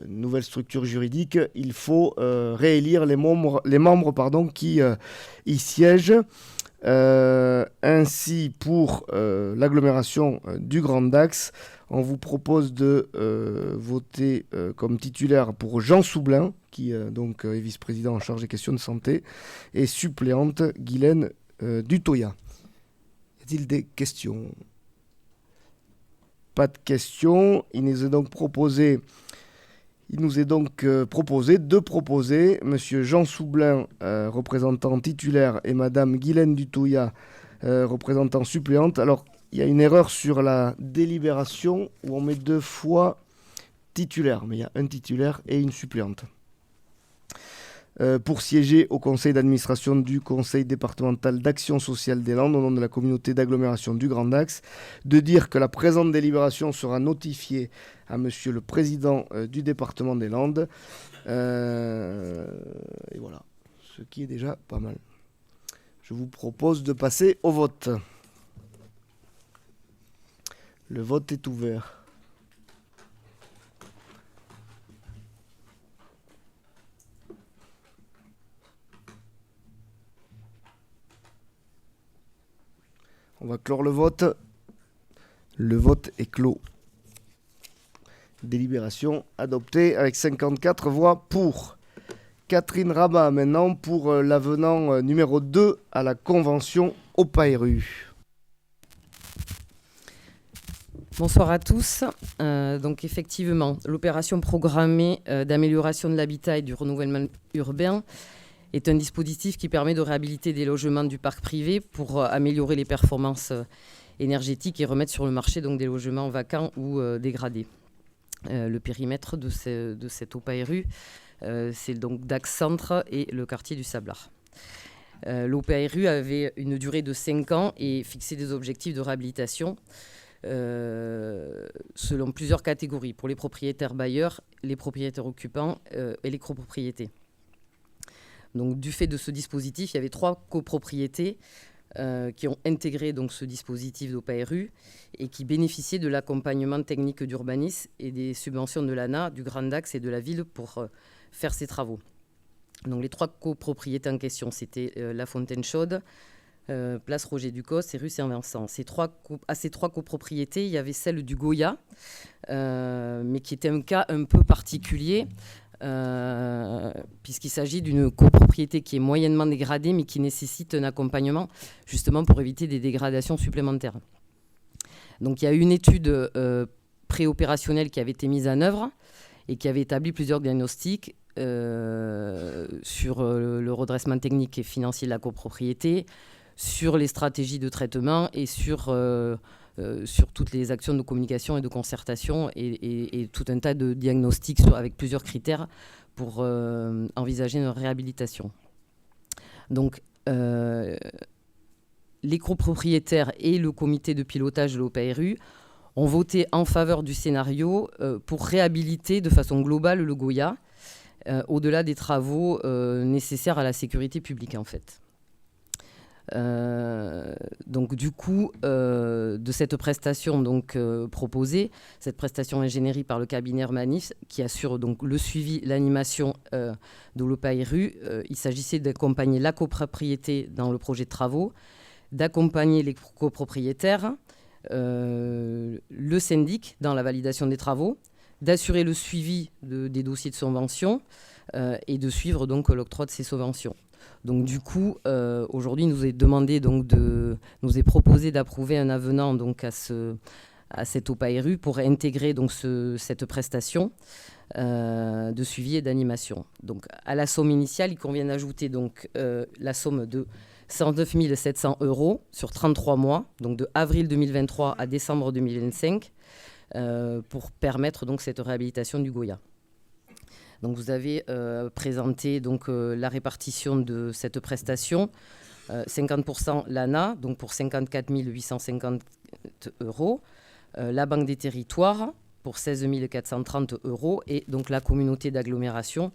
une nouvelle structure juridique, il faut réélire les membres qui y siègent. Ainsi, pour l'agglomération du Grand Dax, on vous propose de voter comme titulaire pour Jean Soublin, qui donc est vice-président en charge des questions de santé, et suppléante Guylaine Dutoya. Y a-t-il des questions ? Pas de questions. Il nous est donc proposé de proposer M. Jean Soublin, représentant titulaire, et Mme Guylaine Dutoya, représentant suppléante. Alors, il y a une erreur sur la délibération où on met 2 fois titulaire, mais il y a un titulaire et une suppléante. pour siéger au conseil d'administration du conseil départemental d'action sociale des Landes au nom de la communauté d'agglomération du Grand Dax, de dire que la présente délibération sera notifiée à monsieur le président du département des Landes. Et voilà, ce qui est déjà pas mal. Je vous propose de passer au vote. Le vote est ouvert. On va clore le vote. Le vote est clos. Délibération adoptée avec 54 voix pour. Catherine Rabat maintenant pour l'avenant numéro 2 à la convention OPAERU. Bonsoir à tous. Donc effectivement, l'opération programmée d'amélioration de l'habitat et du renouvellement urbain est un dispositif qui permet de réhabiliter des logements du parc privé pour améliorer les performances énergétiques et remettre sur le marché donc, des logements vacants ou dégradés. Le périmètre de cette OPAERU, c'est donc Dax Centre et le quartier du Sablard. L'OPAERU avait une durée de 5 ans et fixé des objectifs de réhabilitation selon plusieurs catégories, pour les propriétaires bailleurs, les propriétaires occupants et les copropriétés. Donc, du fait de ce dispositif, il y avait 3 copropriétés qui ont intégré donc, ce dispositif d'OPAERU et qui bénéficiaient de l'accompagnement technique d'urbanisme et des subventions de l'ANA, du Grand Dax et de la ville pour faire ces travaux. Donc, les 3 copropriétés en question, c'était La Fontaine Chaude, place Roger Ducos et rue Saint-Vincent. À ces 3 copropriétés, il y avait celle du Goya, mais qui était un cas un peu particulier, puisqu'il s'agit d'une copropriété qui est moyennement dégradée, mais qui nécessite un accompagnement justement pour éviter des dégradations supplémentaires. Donc il y a eu une étude préopérationnelle qui avait été mise en œuvre et qui avait établi plusieurs diagnostics sur le redressement technique et financier de la copropriété, sur les stratégies de traitement et sur toutes les actions de communication et de concertation et tout un tas de diagnostics avec plusieurs critères pour envisager une réhabilitation. Donc, les copropriétaires et le comité de pilotage de l'OPAERU ont voté en faveur du scénario pour réhabiliter de façon globale le Goya, au-delà des travaux nécessaires à la sécurité publique, en fait. Donc du coup de cette prestation donc proposée, cette prestation ingénierie par le cabinet Hermannis qui assure donc le suivi, l'animation de l'OPAERU, il s'agissait d'accompagner la copropriété dans le projet de travaux, d'accompagner les copropriétaires, le syndic dans la validation des travaux, d'assurer le suivi des dossiers de subvention et de suivre donc l'octroi de ces subventions. Donc du coup, aujourd'hui, nous est demandé donc nous est proposé d'approuver un avenant donc à cette OPAERU pour intégrer donc cette prestation de suivi et d'animation. Donc à la somme initiale, il convient d'ajouter donc la somme de 109 700 € sur 33 mois, donc de avril 2023 à décembre 2025, pour permettre donc cette réhabilitation du Goya. Donc vous avez présenté donc, la répartition de cette prestation. 50% l'ANA, donc pour 54 850 €. La Banque des Territoires pour 16 430 € et donc la communauté d'agglomération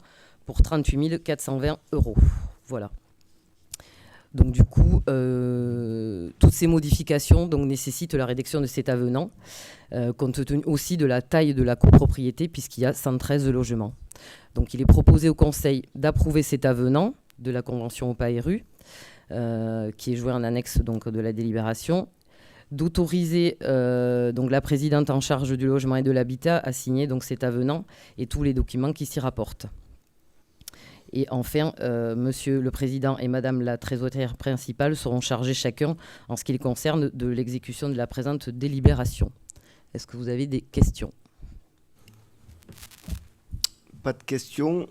pour 38 420 €. Voilà. Donc du coup, toutes ces modifications donc, nécessitent la rédaction de cet avenant, compte tenu aussi de la taille de la copropriété, puisqu'il y a 113 logements. Donc il est proposé au Conseil d'approuver cet avenant de la Convention OPAERU, qui est joué en annexe donc, de la délibération, d'autoriser donc, la présidente en charge du logement et de l'habitat à signer donc, cet avenant et tous les documents qui s'y rapportent. Et enfin, Monsieur le Président et Madame la Trésorière principale seront chargés chacun, en ce qui les concerne, de l'exécution de la présente délibération. Est-ce que vous avez des questions ? Pas de questions.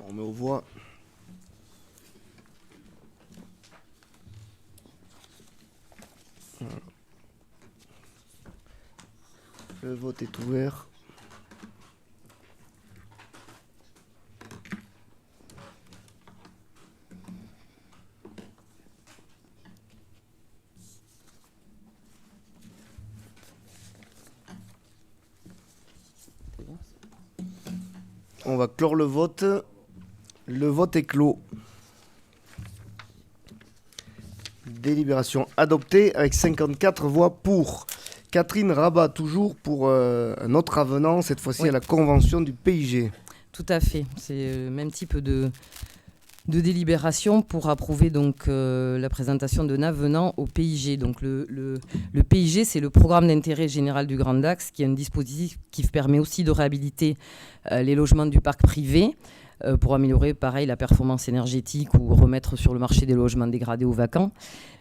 On met aux voix. Voilà. Le vote est ouvert. On va clore le vote. Le vote est clos. Délibération adoptée avec 54 voix pour. Catherine Rabat, toujours pour un autre avenant, cette fois-ci à la convention du PIG. Tout à fait. C'est le même type de délibération pour approuver donc la présentation d'un avenant au PIG. Donc le PIG, c'est le programme d'intérêt général du Grand Axe, qui est un dispositif qui permet aussi de réhabiliter les logements du parc privé pour améliorer, pareil, la performance énergétique ou remettre sur le marché des logements dégradés ou vacants.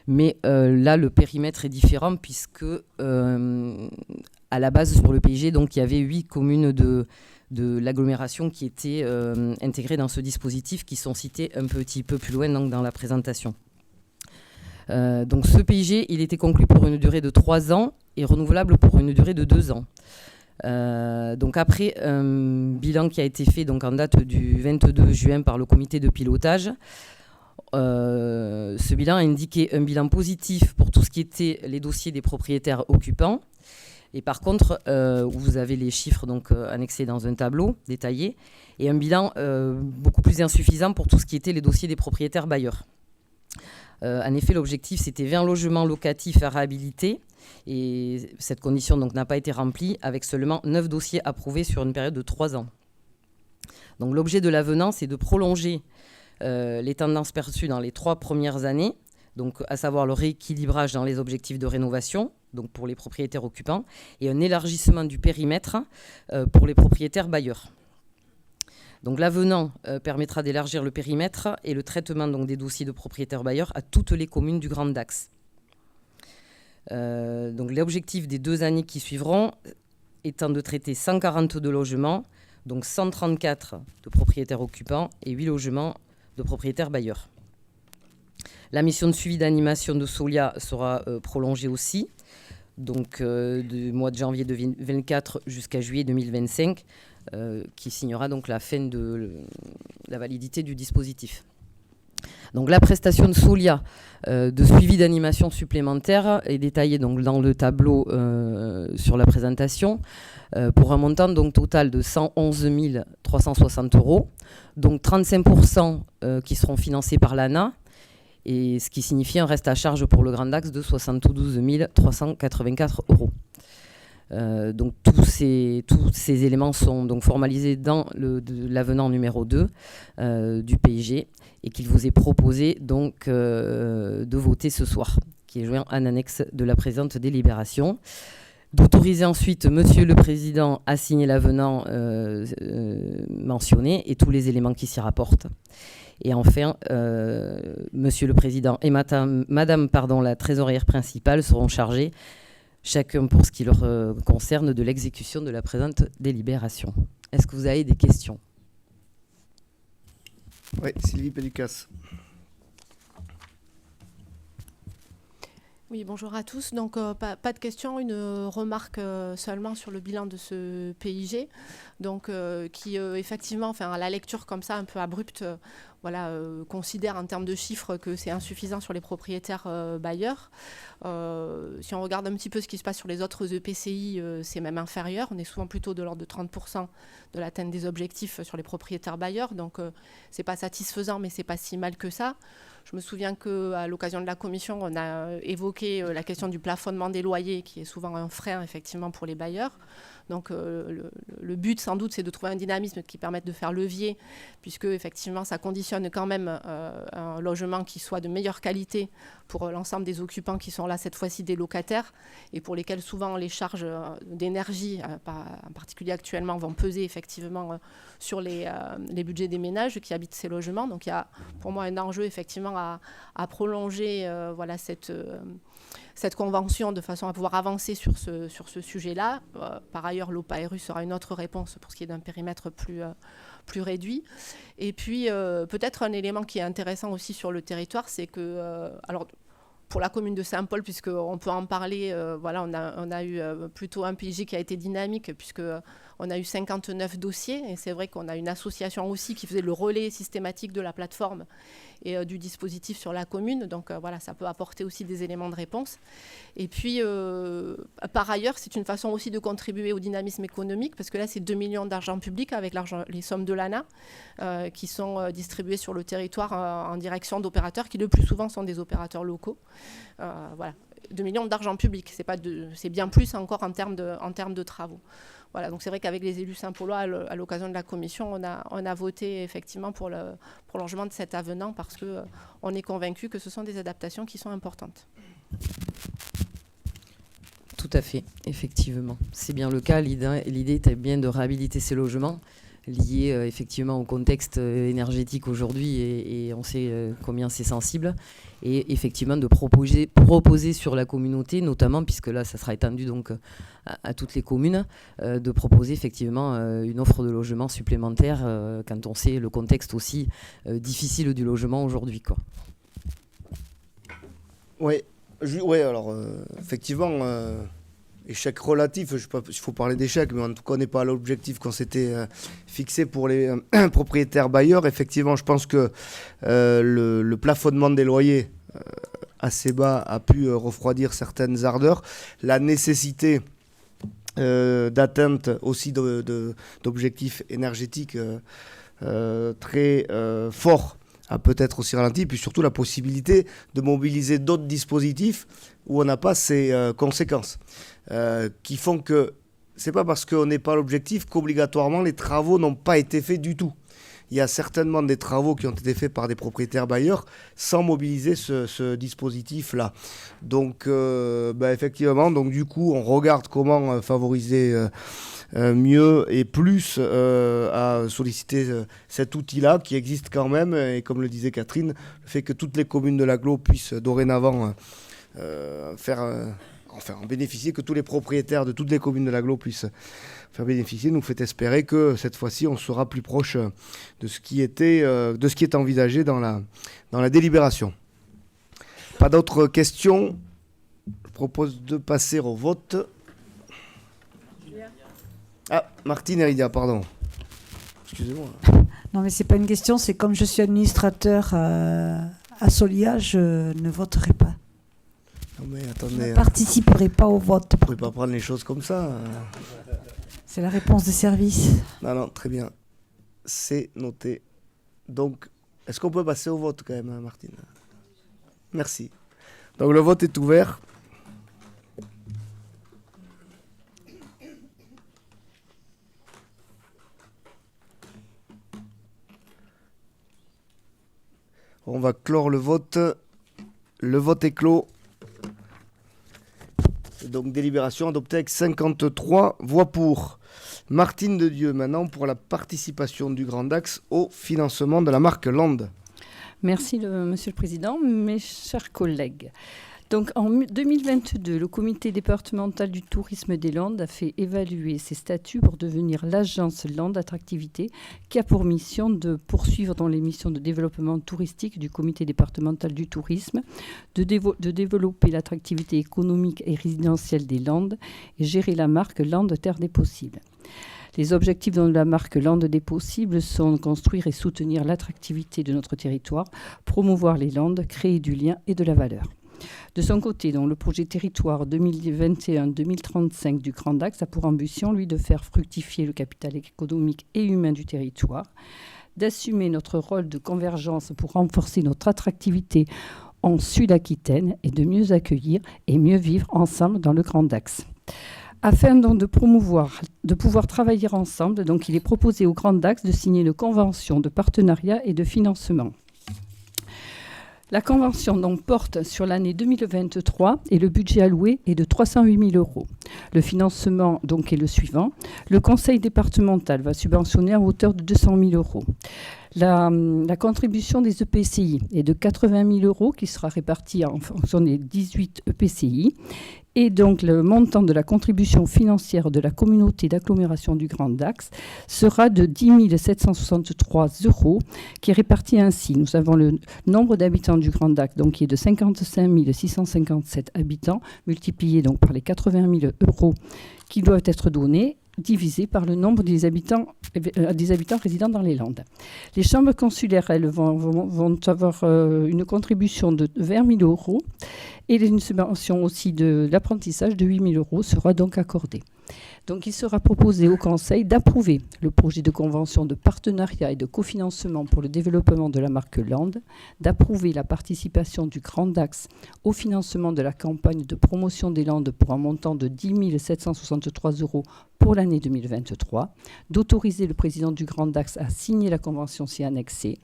Mais là, le périmètre est différent puisque à la base, sur le PIG, donc, il y avait 8 communes de l'agglomération qui étaient intégrées dans ce dispositif, qui sont citées un petit peu plus loin donc, dans la présentation. Donc ce PIG, il était conclu pour une durée de 3 ans et renouvelable pour une durée de 2 ans. Donc après un bilan qui a été fait donc, en date du 22 juin par le comité de pilotage, ce bilan a indiqué un bilan positif pour tout ce qui était les dossiers des propriétaires occupants. Et par contre, vous avez les chiffres donc, annexés dans un tableau détaillé, et un bilan beaucoup plus insuffisant pour tout ce qui était les dossiers des propriétaires bailleurs. En effet, l'objectif, c'était 20 logements locatifs à réhabiliter, et cette condition donc, n'a pas été remplie, avec seulement 9 dossiers approuvés sur une période de 3 ans. Donc, l'objet de l'avenant, c'est de prolonger les tendances perçues dans les 3 premières années, donc, à savoir le rééquilibrage dans les objectifs de rénovation, donc pour les propriétaires occupants, et un élargissement du périmètre pour les propriétaires bailleurs. Donc l'avenant permettra d'élargir le périmètre et le traitement donc, des dossiers de propriétaires bailleurs à toutes les communes du Grand Axe. Donc l'objectif des 2 années qui suivront étant de traiter 142 logements, donc 134 de propriétaires occupants et 8 logements de propriétaires bailleurs. La mission de suivi d'animation de Solia sera prolongée aussi, donc du mois de janvier 2024 jusqu'à juillet 2025, qui signera donc la fin de la validité du dispositif. Donc la prestation de Solia de suivi d'animation supplémentaire est détaillée donc dans le tableau sur la présentation pour un montant donc total de 111 360 €, donc 35% qui seront financés par l'ANA, et ce qui signifie un reste à charge pour le Grand Axe de 72 384 €. Donc tous ces éléments sont donc formalisés dans l'avenant numéro 2 du PIG, et qu'il vous est proposé donc de voter ce soir, qui est joint en annexe de la présente délibération. D'autoriser ensuite Monsieur le Président à signer l'avenant mentionné et tous les éléments qui s'y rapportent. Et enfin, Monsieur le Président et Madame la trésorière principale seront chargés, chacun pour ce qui leur concerne, de l'exécution de la présente délibération. Est-ce que vous avez des questions ? Oui, Sylvie Pellucas. Oui, bonjour à tous. Donc, pas de questions, une remarque seulement sur le bilan de ce PIG, donc, qui effectivement, enfin, à la lecture comme ça, un peu abrupte, considère en termes de chiffres que c'est insuffisant sur les propriétaires bailleurs. Si on regarde un petit peu ce qui se passe sur les autres EPCI, c'est même inférieur. On est souvent plutôt de l'ordre de 30% de l'atteinte des objectifs sur les propriétaires bailleurs. Donc, c'est pas satisfaisant, mais c'est pas si mal que ça. Je me souviens qu'à l'occasion de la commission, on a évoqué la question du plafonnement des loyers, qui est souvent un frein, effectivement, pour les bailleurs. Donc, le but, sans doute, c'est de trouver un dynamisme qui permette de faire levier, puisque, effectivement, ça conditionne quand même un logement qui soit de meilleure qualité pour l'ensemble des occupants qui sont là, cette fois-ci des locataires, et pour lesquels, souvent, les charges d'énergie, en particulier actuellement, vont peser, effectivement, sur les budgets des ménages qui habitent ces logements. Donc, il y a, pour moi, un enjeu, effectivement, à prolonger cette convention de façon à pouvoir avancer sur ce sujet-là. Par ailleurs, l'OPARU sera une autre réponse pour ce qui est d'un périmètre plus réduit. Et puis, peut-être un élément qui est intéressant aussi sur le territoire, c'est que, pour la commune de Saint-Paul, puisqu'on peut en parler, voilà, on a eu plutôt un PIJ qui a été dynamique, puisqu'on a eu 59 dossiers, et c'est vrai qu'on a une association aussi qui faisait le relais systématique de la plateforme et du dispositif sur la commune. Donc voilà, ça peut apporter aussi des éléments de réponse. Et puis, par ailleurs, c'est une façon aussi de contribuer au dynamisme économique, parce que là, c'est 2 millions d'argent public avec les sommes de l'ANA qui sont distribuées sur le territoire en direction d'opérateurs qui, le plus souvent, sont des opérateurs locaux. Voilà, 2 millions d'argent public, c'est bien plus encore en termes de travaux. Voilà, donc c'est vrai qu'avec les élus Saint-Paulois, à l'occasion de la commission, on a voté effectivement pour le prolongement de cet avenant parce qu'on est convaincu que ce sont des adaptations qui sont importantes. Tout à fait, effectivement. C'est bien le cas. L'idée était bien de réhabiliter ces logements liés effectivement au contexte énergétique aujourd'hui et on sait combien c'est sensible. Et effectivement de proposer sur la communauté, notamment puisque là ça sera étendu donc à toutes les communes, de proposer effectivement une offre de logement supplémentaire quand on sait le contexte aussi difficile du logement aujourd'hui, quoi. Oui, alors effectivement, échec relatif, je sais pas s'il faut parler d'échec, mais en tout cas on n'est pas à l'objectif qu'on s'était fixé pour les propriétaires bailleurs. Effectivement, je pense que le plafonnement des loyers assez bas a pu refroidir certaines ardeurs. La nécessité d'atteinte aussi d'objectifs énergétiques très forts a peut-être aussi ralenti, puis surtout la possibilité de mobiliser d'autres dispositifs où on n'a pas ces conséquences, qui font que c'est pas parce qu'on n'est pas à l'objectif qu'obligatoirement les travaux n'ont pas été faits du tout. Il y a certainement des travaux qui ont été faits par des propriétaires bailleurs sans mobiliser ce dispositif-là. Donc, effectivement, donc, du coup, on regarde comment favoriser mieux et plus à solliciter cet outil-là qui existe quand même. Et comme le disait Catherine, le fait que toutes les communes de l'agglo puissent dorénavant en bénéficier, que tous les propriétaires de toutes les communes de l'agglo puissent faire bénéficier, nous fait espérer que cette fois-ci on sera plus proche de ce qui est envisagé dans la délibération. Pas d'autres questions. Je propose de passer au vote. Ah, Martine Heridia, pardon. Excusez-moi. Non, mais c'est pas une question, c'est comme je suis administrateur à Solia, je ne voterai pas. Non mais attendez. Je ne participerai pas au vote. Vous ne pouvez pas prendre les choses comme ça. C'est la réponse des services. Non, très bien. C'est noté. Donc, est-ce qu'on peut passer au vote quand même, hein, Martine ? Merci. Donc le vote est ouvert. On va clore le vote. Le vote est clos. Donc délibération adoptée avec 53 voix pour. Martine de Dieu, maintenant pour la participation du Grand Axe au financement de la marque Land. Merci Monsieur le Président, mes chers collègues. Donc en 2022, le comité départemental du tourisme des Landes a fait évaluer ses statuts pour devenir l'agence Landes Attractivité qui a pour mission de poursuivre dans les missions de développement touristique du comité départemental du tourisme, de développer l'attractivité économique et résidentielle des Landes et gérer la marque Landes Terre des Possibles. Les objectifs de la marque Landes des Possibles sont construire et soutenir l'attractivité de notre territoire, promouvoir les Landes, créer du lien et de la valeur. De son côté, le projet territoire 2021-2035 du Grand Axe a pour ambition, lui, de faire fructifier le capital économique et humain du territoire, d'assumer notre rôle de convergence pour renforcer notre attractivité en Sud-Aquitaine et de mieux accueillir et mieux vivre ensemble dans le Grand Axe. Afin donc de pouvoir travailler ensemble, donc il est proposé au Grand Axe de signer une convention de partenariat et de financement. La convention donc porte sur l'année 2023 et le budget alloué est de 308 000 €. Le financement donc est le suivant. Le conseil départemental va subventionner à hauteur de 200 000 €. La contribution des EPCI est de 80 000 € qui sera répartie en fonction des 18 EPCI. Et donc, le montant de la contribution financière de la communauté d'agglomération du Grand Dax sera de 10 763 €, qui est réparti ainsi. Nous avons le nombre d'habitants du Grand Dax, donc, qui est de 55 657 habitants, multiplié donc, par les 80 000 € qui doivent être donnés, divisé par le nombre des habitants résidant dans les Landes. Les chambres consulaires, elles, vont avoir une contribution de 20 000 € et une subvention aussi de l'apprentissage de 8 000 € sera donc accordée. Donc, il sera proposé au Conseil d'approuver le projet de convention de partenariat et de cofinancement pour le développement de la marque Landes, d'approuver la participation du Grand Dax au financement de la campagne de promotion des Landes pour un montant de 10 763 € pour l'année 2023, d'autoriser le président du Grand Dax à signer la convention ci annexée,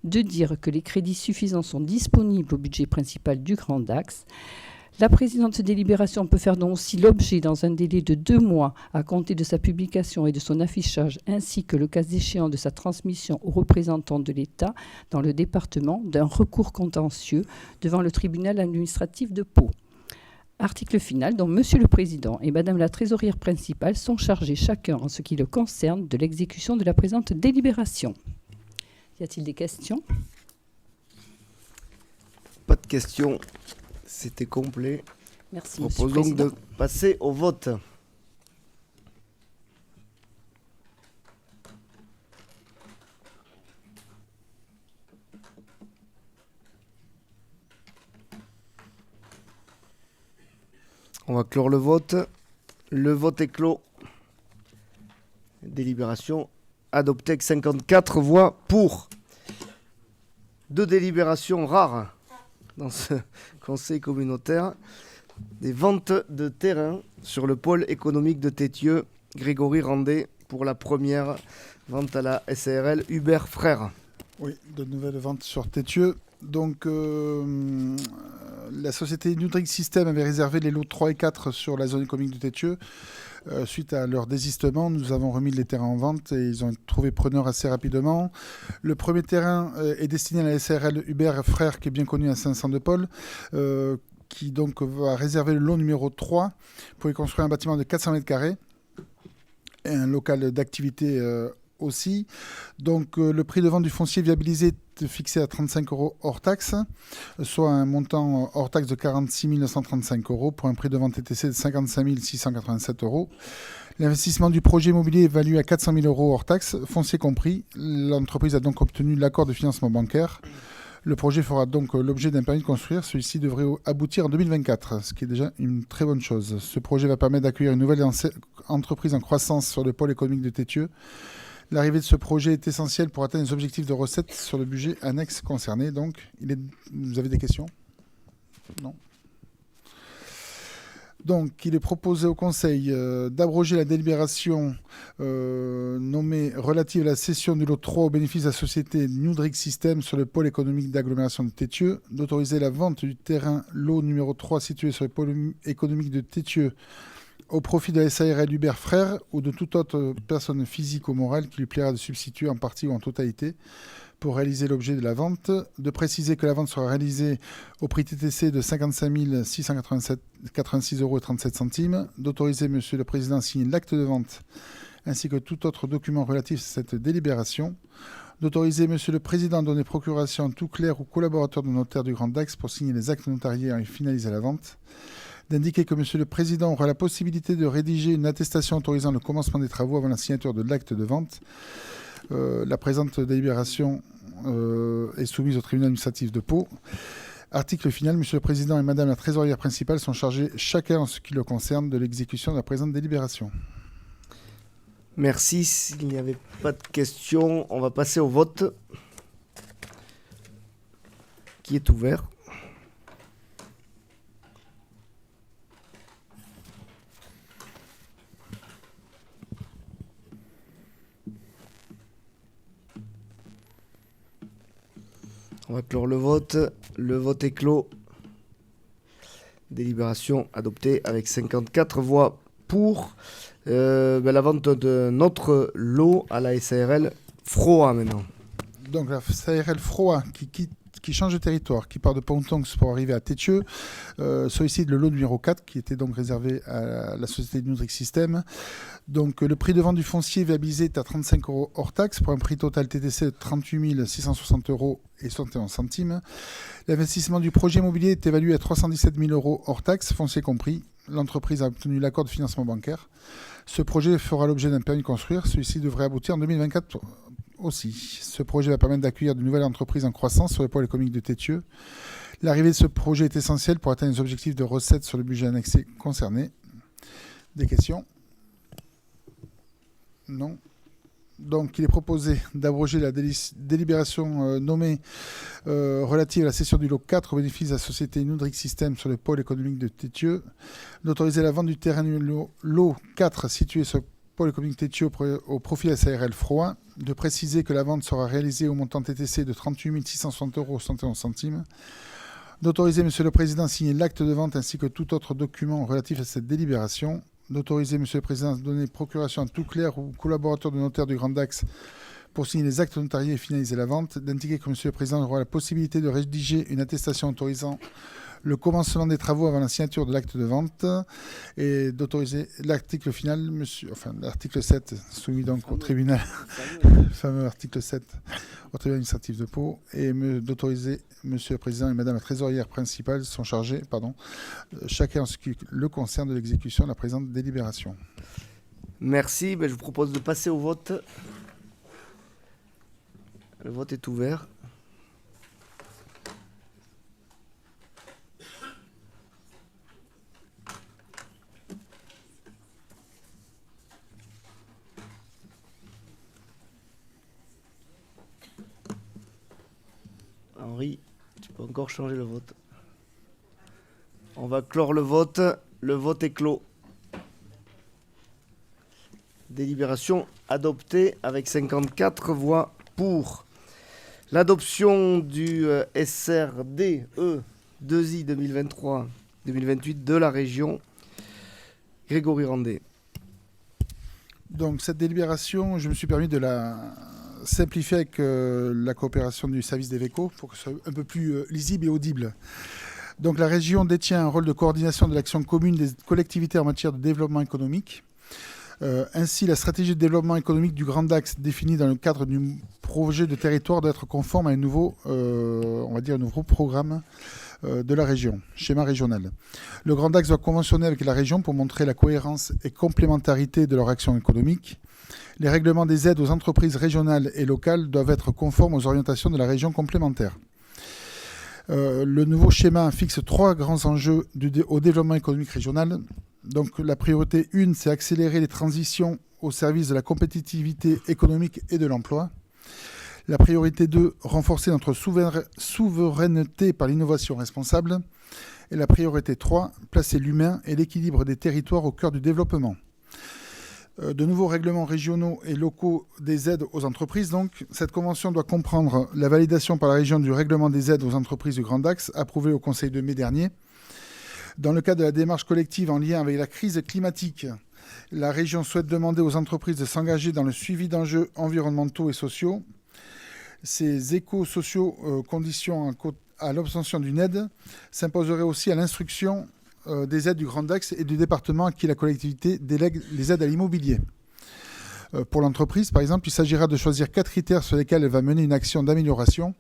de dire que les crédits suffisants sont disponibles au budget principal du Grand Dax. La présidente de délibération peut faire donc aussi l'objet, dans un délai de 2 mois à compter de sa publication et de son affichage, ainsi que le cas échéant de sa transmission aux représentants de l'État dans le département, d'un recours contentieux devant le tribunal administratif de Pau. Article final, dont Monsieur le Président et Madame la Trésorière principale sont chargés chacun en ce qui le concerne de l'exécution de la présente délibération. Y a-t-il des questions ? Pas de questions. C'était complet. Merci, Je Monsieur le propose donc Président. de passer au vote. On va clore le vote. Le vote est clos. Délibération adoptée avec 54 voix pour. 2 délibérations rares dans ce conseil communautaire. Des ventes de terrain sur le pôle économique de Tétieux. Grégory Randet pour la première vente à la SARL Hubert Frères. Oui, de nouvelles ventes sur Tétieux. Donc, la société Nudrig System avait réservé les lots 3 et 4 sur la zone économique de Tétieux. Suite à leur désistement, nous avons remis les terrains en vente et ils ont trouvé preneur assez rapidement. Le premier terrain est destiné à la SARL Hubert Frères, qui est bien connu à Saint-Saëns-de-Paul, qui donc va réserver le lot numéro 3 pour y construire un bâtiment de 400 mètres carrés et un local d'activité aussi. Donc le prix de vente du foncier viabilisé est fixé à 35 € hors taxe, soit un montant hors taxe de 46 935 € pour un prix de vente TTC de 55 687 €. L'investissement du projet immobilier est évalué à 400 000 € hors taxe, foncier compris. L'entreprise a donc obtenu l'accord de financement bancaire. Le projet fera donc l'objet d'un permis de construire. Celui-ci devrait aboutir en 2024, ce qui est déjà une très bonne chose. Ce projet va permettre d'accueillir une nouvelle entreprise en croissance sur le pôle économique de Tétieux. L'arrivée de ce projet est essentielle pour atteindre les objectifs de recettes sur le budget annexe concerné. Donc, vous avez des questions ? Non ? Donc, il est proposé au Conseil d'abroger la délibération nommée relative à la cession du lot 3 au bénéfice de la société Nudrig System sur le pôle économique d'agglomération de Tétieux, d'autoriser la vente du terrain lot numéro 3 situé sur le pôle économique de Tétieux au profit de la SARL Hubert Frères ou de toute autre personne physique ou morale qui lui plaira de substituer en partie ou en totalité pour réaliser l'objet de la vente, de préciser que la vente sera réalisée au prix TTC de 55 686 € et 37 centimes, d'autoriser Monsieur le Président à signer l'acte de vente ainsi que tout autre document relatif à cette délibération, d'autoriser Monsieur le Président à donner procuration à tout clerc ou collaborateur de notaire du Grand Dax pour signer les actes notariés et finaliser la vente, d'indiquer que Monsieur le Président aura la possibilité de rédiger une attestation autorisant le commencement des travaux avant la signature de l'acte de vente. La présente délibération est soumise au tribunal administratif de Pau. Article final, Monsieur le Président et Madame la Trésorière principale sont chargés chacun en ce qui le concerne de l'exécution de la présente délibération. Merci. S'il n'y avait pas de questions, on va passer au vote qui est ouvert. On va clore le vote. Le vote est clos. Délibération adoptée avec 54 voix pour. La vente de notre lot à la SARL Froa maintenant. Donc la SARL Froid qui change de territoire, qui part de Pontongs pour arriver à Tétieux, sollicite le lot numéro 4 qui était donc réservé à la société Nudrix System. Donc le prix de vente du foncier viabilisé est à 35 € hors taxe pour un prix total TTC de 38 660 € et 71 centimes. L'investissement du projet immobilier est évalué à 317 000 € hors taxe, foncier compris. L'entreprise a obtenu l'accord de financement bancaire. Ce projet fera l'objet d'un permis de construire. Celui-ci devrait aboutir en 2024 aussi. Ce projet va permettre d'accueillir de nouvelles entreprises en croissance sur le pôle économique de Tétieux. L'arrivée de ce projet est essentielle pour atteindre les objectifs de recettes sur le budget annexé concerné. Des questions ? Non. Donc, il est proposé d'abroger la délibération nommée relative à la cession du lot 4 au bénéfice de la société Nudrix System sur le pôle économique de Tétieux, d'autoriser la vente du terrain du lot 4 situé sur le pôle économique de Tétieux au profit de la SARL Froid, de préciser que la vente sera réalisée au montant TTC de 38 660 € 71 centimes, d'autoriser M. le Président à signer l'acte de vente ainsi que tout autre document relatif à cette délibération, d'autoriser M. le Président à donner procuration à tout clerc ou collaborateur de notaire du Grand Dax pour signer les actes notariés et finaliser la vente, d'indiquer que M. le Président aura la possibilité de rédiger une attestation autorisant le commencement des travaux avant la signature de l'acte de vente et d'autoriser l'article final, l'article 7, soumis donc au tribunal, le fameux article 7, au tribunal administratif de Pau, et d'autoriser M. le Président et Mme la trésorière principale sont chargés, chacun en ce qui le concerne de l'exécution de la présente délibération. Merci, je vous propose de passer au vote. Le vote est ouvert. Henri, tu peux encore changer le vote. On va clore le vote. Le vote est clos. Délibération adoptée avec 54 voix pour. L'adoption du SRDE 2I 2023-2028 de la région. Grégory Randé. Donc cette délibération, je me suis permis de la simplifier avec la coopération du service des VECO pour que ce soit un peu plus lisible et audible. Donc la région détient un rôle de coordination de l'action commune des collectivités en matière de développement économique. Ainsi, la stratégie de développement économique du Grand Dax définie dans le cadre du projet de territoire doit être conforme à un nouveau programme de la région, schéma régional. Le Grand Dax doit conventionner avec la région pour montrer la cohérence et complémentarité de leur action économique. Les règlements des aides aux entreprises régionales et locales doivent être conformes aux orientations de la région complémentaire. Le nouveau schéma fixe 3 grands enjeux au développement économique régional. Donc la priorité 1, c'est accélérer les transitions au service de la compétitivité économique et de l'emploi. La priorité 2, renforcer notre souveraineté par l'innovation responsable. Et la priorité 3, placer l'humain et l'équilibre des territoires au cœur du développement. De nouveaux règlements régionaux et locaux des aides aux entreprises. Donc, cette convention doit comprendre la validation par la région du règlement des aides aux entreprises du Grand Dax, approuvé au Conseil de mai dernier. Dans le cadre de la démarche collective en lien avec la crise climatique, la région souhaite demander aux entreprises de s'engager dans le suivi d'enjeux environnementaux et sociaux. Ces éco-sociaux conditions à l'obtention d'une aide s'imposeraient aussi à l'instruction des aides du Grand Dax et du département à qui la collectivité délègue les aides à l'immobilier. Pour l'entreprise, par exemple, il s'agira de choisir 4 critères sur lesquels elle va mener une action d'amélioration.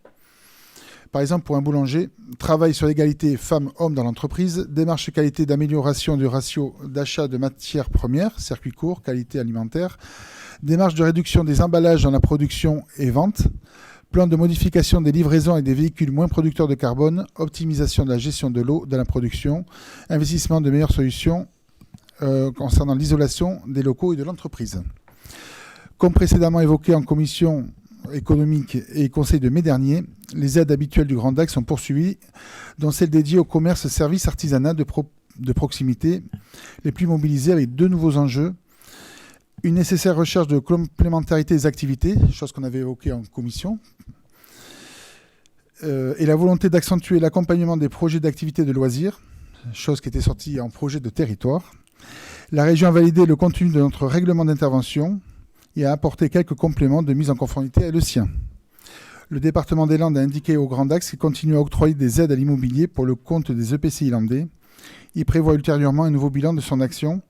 Par exemple, pour un boulanger, travail sur l'égalité femmes-hommes dans l'entreprise, démarche qualité d'amélioration du ratio d'achat de matières premières, circuit court, qualité alimentaire, démarche de réduction des emballages dans la production et vente, plan de modification des livraisons avec des véhicules moins producteurs de carbone, optimisation de la gestion de l'eau dans la production, investissement de meilleures solutions concernant l'isolation des locaux et de l'entreprise. Comme précédemment évoqué en commission économique et conseil de mai dernier, les aides habituelles du Grand Dax sont poursuivies, dont celles dédiées au commerce, services, artisanat de proximité, les plus mobilisés avec 2 nouveaux enjeux. Une nécessaire recherche de complémentarité des activités, chose qu'on avait évoquée en commission, et la volonté d'accentuer l'accompagnement des projets d'activité de loisirs, chose qui était sortie en projet de territoire. La région a validé le contenu de notre règlement d'intervention et a apporté quelques compléments de mise en conformité avec le sien. Le département des Landes a indiqué au Grand Dax qu'il continue à octroyer des aides à l'immobilier pour le compte des EPCI landais. Il prévoit ultérieurement un nouveau bilan de son action.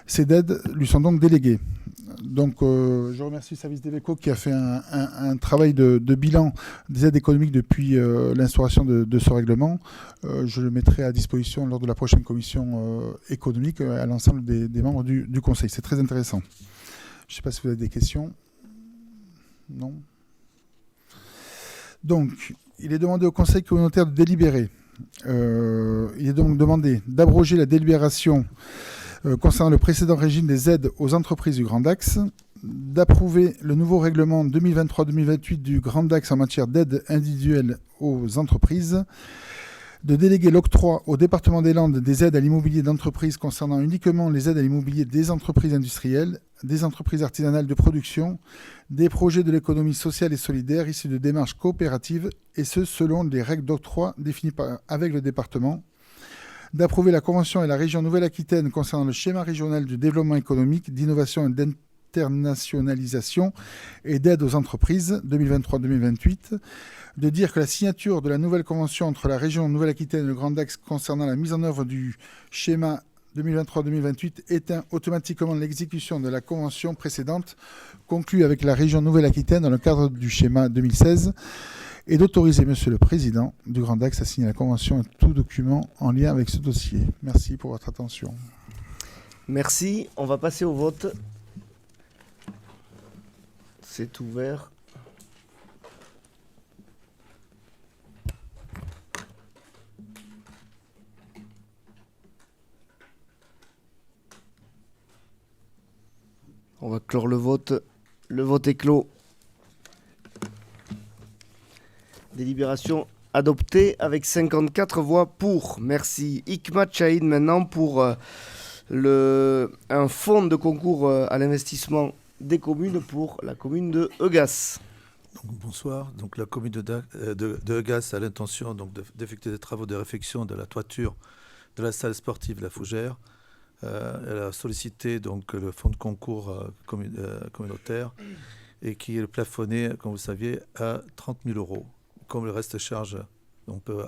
Ces aides lui sont donc déléguées. Donc, je remercie le service d'Eveco qui a fait un travail de bilan des aides économiques depuis l'instauration de ce règlement. Je le mettrai à disposition lors de la prochaine commission économique à l'ensemble des membres du Conseil. C'est très intéressant. Je ne sais pas si vous avez des questions. Non. Donc, il est demandé au Conseil communautaire de délibérer. Il est donc demandé d'abroger la délibération concernant le précédent régime des aides aux entreprises du Grand Dax, d'approuver le nouveau règlement 2023-2028 du Grand Dax en matière d'aide individuelle aux entreprises, de déléguer l'octroi au département des Landes des aides à l'immobilier d'entreprise concernant uniquement les aides à l'immobilier des entreprises industrielles, des entreprises artisanales de production, des projets de l'économie sociale et solidaire issus de démarches coopératives, et ce selon les règles d'octroi définies avec le département, d'approuver la Convention et la région Nouvelle-Aquitaine concernant le schéma régional de développement économique, d'innovation et d'internationalisation et d'aide aux entreprises 2023-2028, de dire que la signature de la nouvelle convention entre la région Nouvelle-Aquitaine et le Grand Dax concernant la mise en œuvre du schéma 2023-2028 éteint automatiquement l'exécution de la convention précédente conclue avec la région Nouvelle-Aquitaine dans le cadre du schéma 2016, et d'autoriser Monsieur le Président du Grand Dax à signer la convention et tout document en lien avec ce dossier. Merci pour votre attention. Merci. On va passer au vote. C'est ouvert. On va clore le vote. Le vote est clos. Délibération adoptée avec 54 voix pour. Merci. Hikmat Chahid maintenant pour un fonds de concours à l'investissement des communes pour la commune de Eugas. Donc, bonsoir. Donc, la commune de Eugas a l'intention d'effectuer des travaux de réfection de la toiture de la salle sportive La Fougère. Elle a sollicité donc, le fonds de concours communautaire et qui est plafonné, comme vous saviez, à 30 000 €. Comme le reste charge, on peut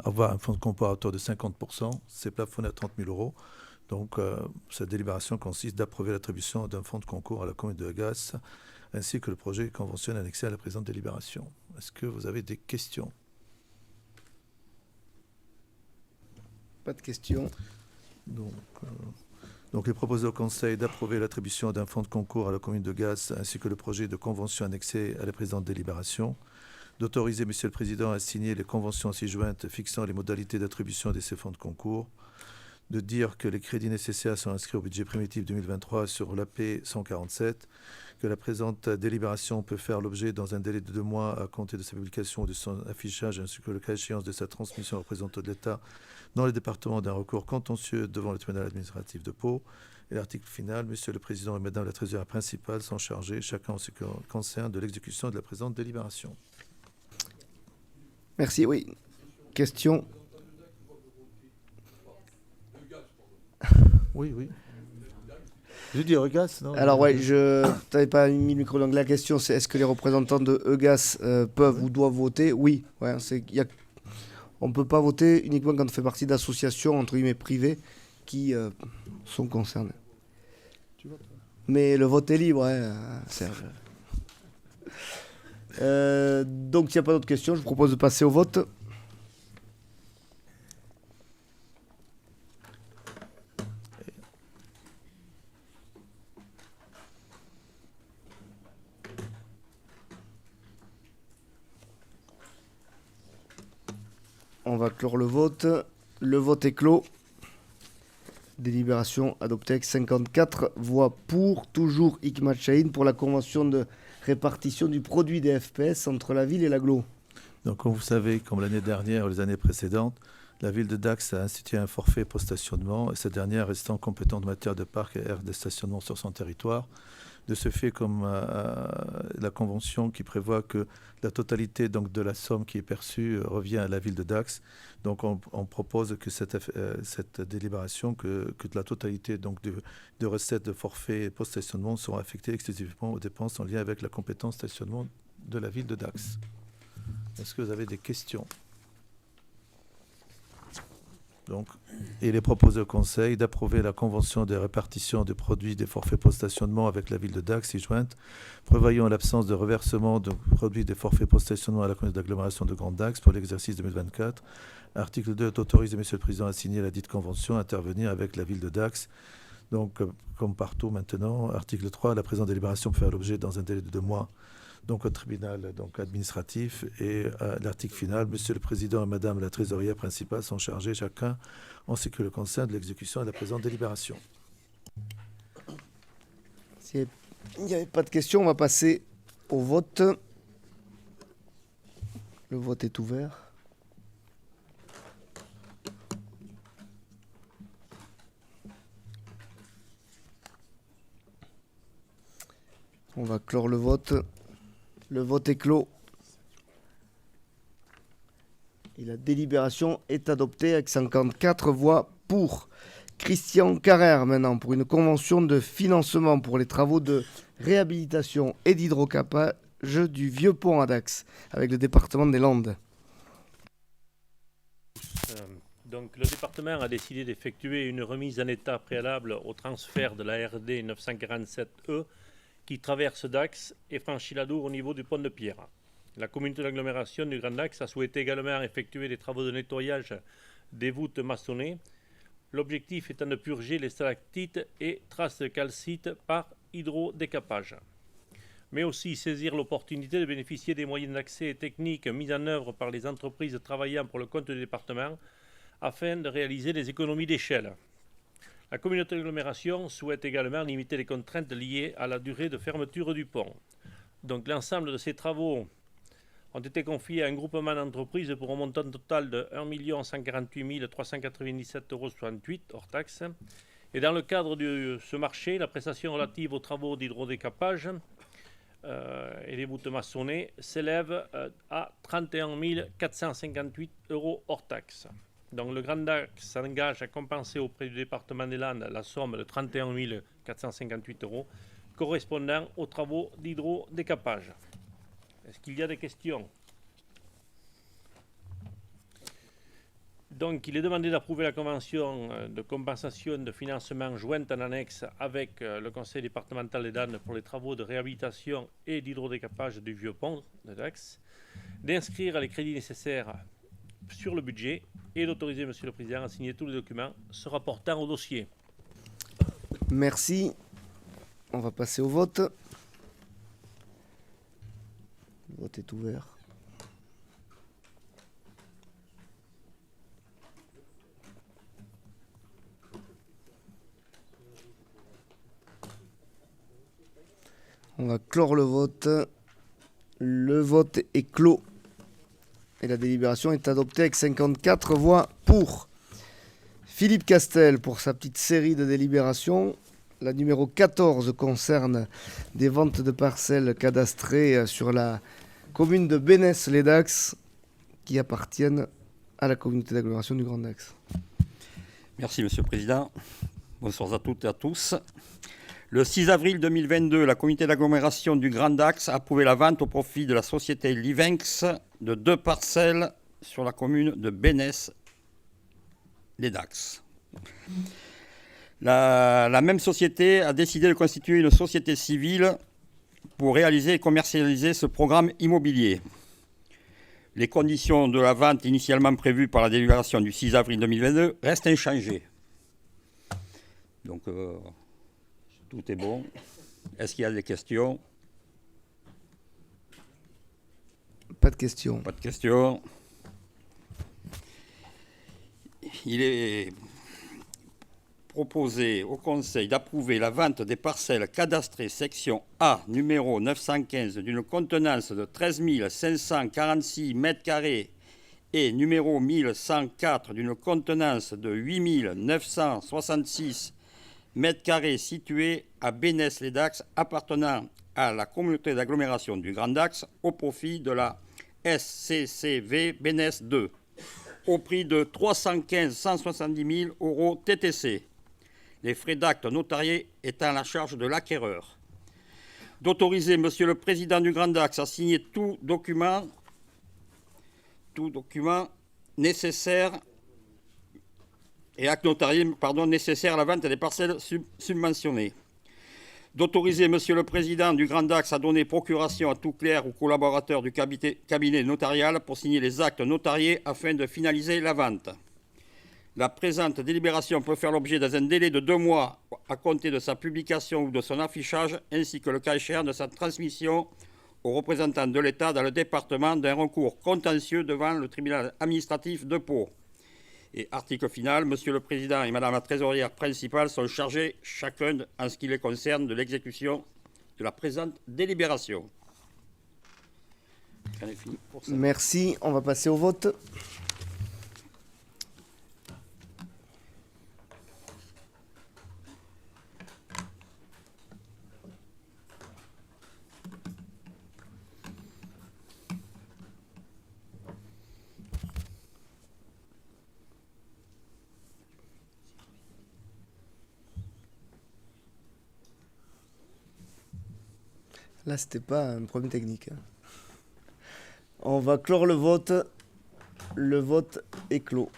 avoir un fonds de concours à hauteur de 50%, c'est plafonné à 30 000 €. Donc, cette délibération consiste d'approuver l'attribution d'un fonds de concours à la commune de Eugas, ainsi que le projet conventionnel annexé à la présente délibération. Est-ce que vous avez des questions? Pas de questions. Donc, il propose au Conseil d'approuver l'attribution d'un fonds de concours à la commune de Eugas, ainsi que le projet de convention annexé à la présente délibération, d'autoriser Monsieur le Président à signer les conventions ci-jointes fixant les modalités d'attribution de ces fonds de concours, de dire que les crédits nécessaires sont inscrits au budget primitif 2023 sur l'AP 147, que la présente délibération peut faire l'objet dans un délai de 2 mois à compter de sa publication ou de son affichage, ainsi que le cas échéance de sa transmission au représentant de l'État dans le département d'un recours contentieux devant le tribunal administratif de Pau. Et l'article final, Monsieur le Président et Madame la Trésorière principale sont chargés, chacun en ce qui concerne, de l'exécution de la présente délibération. Merci, oui. Question? Oui. Je dis Eugas, non? Alors, ouais, tu n'avais pas mis le micro. Donc, la question, c'est est-ce que les représentants de Eugas peuvent ou doivent voter? Oui. Ouais, on ne peut pas voter uniquement quand on fait partie d'associations, entre guillemets, privées, qui sont concernées. Mais le vote est libre, Serge. Donc, s'il n'y a pas d'autres questions, je vous propose de passer au vote. On va clore le vote. Le vote est clos. Délibération adoptée avec 54 voix pour. Toujours Hikmat Chahid pour la convention de répartition du produit des FPS entre la ville et l'agglo. Donc, comme vous savez, comme l'année dernière ou les années précédentes, la ville de Dax a institué un forfait pour stationnement, et cette dernière restant compétente en matière de parcs et aires de stationnement sur son territoire. De ce fait, comme la convention qui prévoit que la totalité donc, de la somme qui est perçue revient à la ville de Dax, donc on propose que cette délibération, que la totalité donc, de recettes de forfait et post-stationnement seront affectées exclusivement aux dépenses en lien avec la compétence stationnement de la ville de Dax. Est-ce que vous avez des questions? Donc, il est proposé au Conseil d'approuver la convention de répartition des produits des forfaits post-stationnement avec la ville de Dax, y-jointe, prévoyant l'absence de reversement de produits des forfaits post-stationnement à la communauté d'agglomération de Grand Dax pour l'exercice 2024. Article 2 autorise Monsieur le Président à signer la dite convention, à intervenir avec la ville de Dax. Donc, comme partout maintenant, article 3, la présente délibération peut faire l'objet dans un délai de 2 mois donc au tribunal administratif. Et l'article final, Monsieur le Président et Madame la trésorière principale sont chargés chacun en ce qui le concerne de l'exécution de la présente délibération. S'il n'y avait pas de questions, on va passer au vote. Le vote est ouvert. On va clore le vote. Le vote est clos. Et la délibération est adoptée avec 54 voix pour. Christian Carrère maintenant pour une convention de financement pour les travaux de réhabilitation et d'hydrocapage du Vieux Pont à Dax avec le département des Landes. Donc, le département a décidé d'effectuer une remise en état préalable au transfert de la RD 947E qui traverse Dax et franchit la Dour au niveau du pont de Pierre. La communauté d'agglomération du Grand Dax a souhaité également effectuer des travaux de nettoyage des voûtes maçonnées, l'objectif étant de purger les stalactites et traces de calcite par hydrodécapage, mais aussi saisir l'opportunité de bénéficier des moyens d'accès techniques mis en œuvre par les entreprises travaillant pour le compte du département afin de réaliser des économies d'échelle. La communauté d'agglomération souhaite également limiter les contraintes liées à la durée de fermeture du pont. Donc l'ensemble de ces travaux ont été confiés à un groupement d'entreprises pour un montant total de 1 148 397,68 € hors taxes. Et dans le cadre de ce marché, la prestation relative aux travaux d'hydrodécapage et les voûtes maçonnées s'élève à 31 458 € hors taxes. Donc le Grand Dax s'engage à compenser auprès du département des Landes la somme de 31 458 € correspondant aux travaux d'hydrodécapage. Est-ce qu'il y a des questions? Donc il est demandé d'approuver la convention de compensation de financement jointe en annexe avec le conseil départemental des Landes pour les travaux de réhabilitation et d'hydrodécapage du Vieux Pont de Dax, d'inscrire les crédits nécessaires sur le budget et d'autoriser Monsieur le Président à signer tous les documents se rapportant au dossier. Merci. On va passer au vote. Le vote est ouvert. On va clore le vote. Le vote est clos. Et la délibération est adoptée avec 54 voix pour. Philippe Castel pour sa petite série de délibérations. La numéro 14 concerne des ventes de parcelles cadastrées sur la commune de Bénesse-les-Dax qui appartiennent à la communauté d'agglomération du Grand Dax. Merci Monsieur le Président. Bonsoir à toutes et à tous. Le 6 avril 2022, la communauté d'agglomération du Grand Dax a approuvé la vente au profit de la société Livenx de 2 parcelles sur la commune de Bénesse-les-Dax. La même société a décidé de constituer une société civile pour réaliser et commercialiser ce programme immobilier. Les conditions de la vente initialement prévues par la délibération du 6 avril 2022 restent inchangées. Donc, tout est bon. Est-ce qu'il y a des questions? Pas de questions. Pas de questions. Il est proposé au Conseil d'approuver la vente des parcelles cadastrées section A numéro 915 d'une contenance de 13 546 m² et numéro 1104 d'une contenance de 8 966 m² située à Bénesse-les-Dax appartenant à la communauté d'agglomération du Grand Dax au profit de la SCCV Bénesse 2 au prix de 315 170 000 € TTC. Les frais d'acte notariés étant à la charge de l'acquéreur. D'autoriser Monsieur le Président du Grand Dax à signer tout document tout document nécessaire et acte notarié nécessaire à la vente des parcelles subventionnées. D'autoriser Monsieur le Président du Grand Dax à donner procuration à tout clerc ou collaborateur du cabinet notarial pour signer les actes notariés afin de finaliser la vente. La présente délibération peut faire l'objet dans un délai de 2 mois à compter de sa publication ou de son affichage, ainsi que le cas échéant de sa transmission aux représentants de l'État dans le département d'un recours contentieux devant le tribunal administratif de Pau. Et article final, Monsieur le Président et Madame la Trésorière principale sont chargés, chacun en ce qui les concerne, de l'exécution de la présente délibération. J'en ai fini pour ça. Merci, on va passer au vote. Là, c'était pas un problème technique. On va clore le vote. Le vote est clos.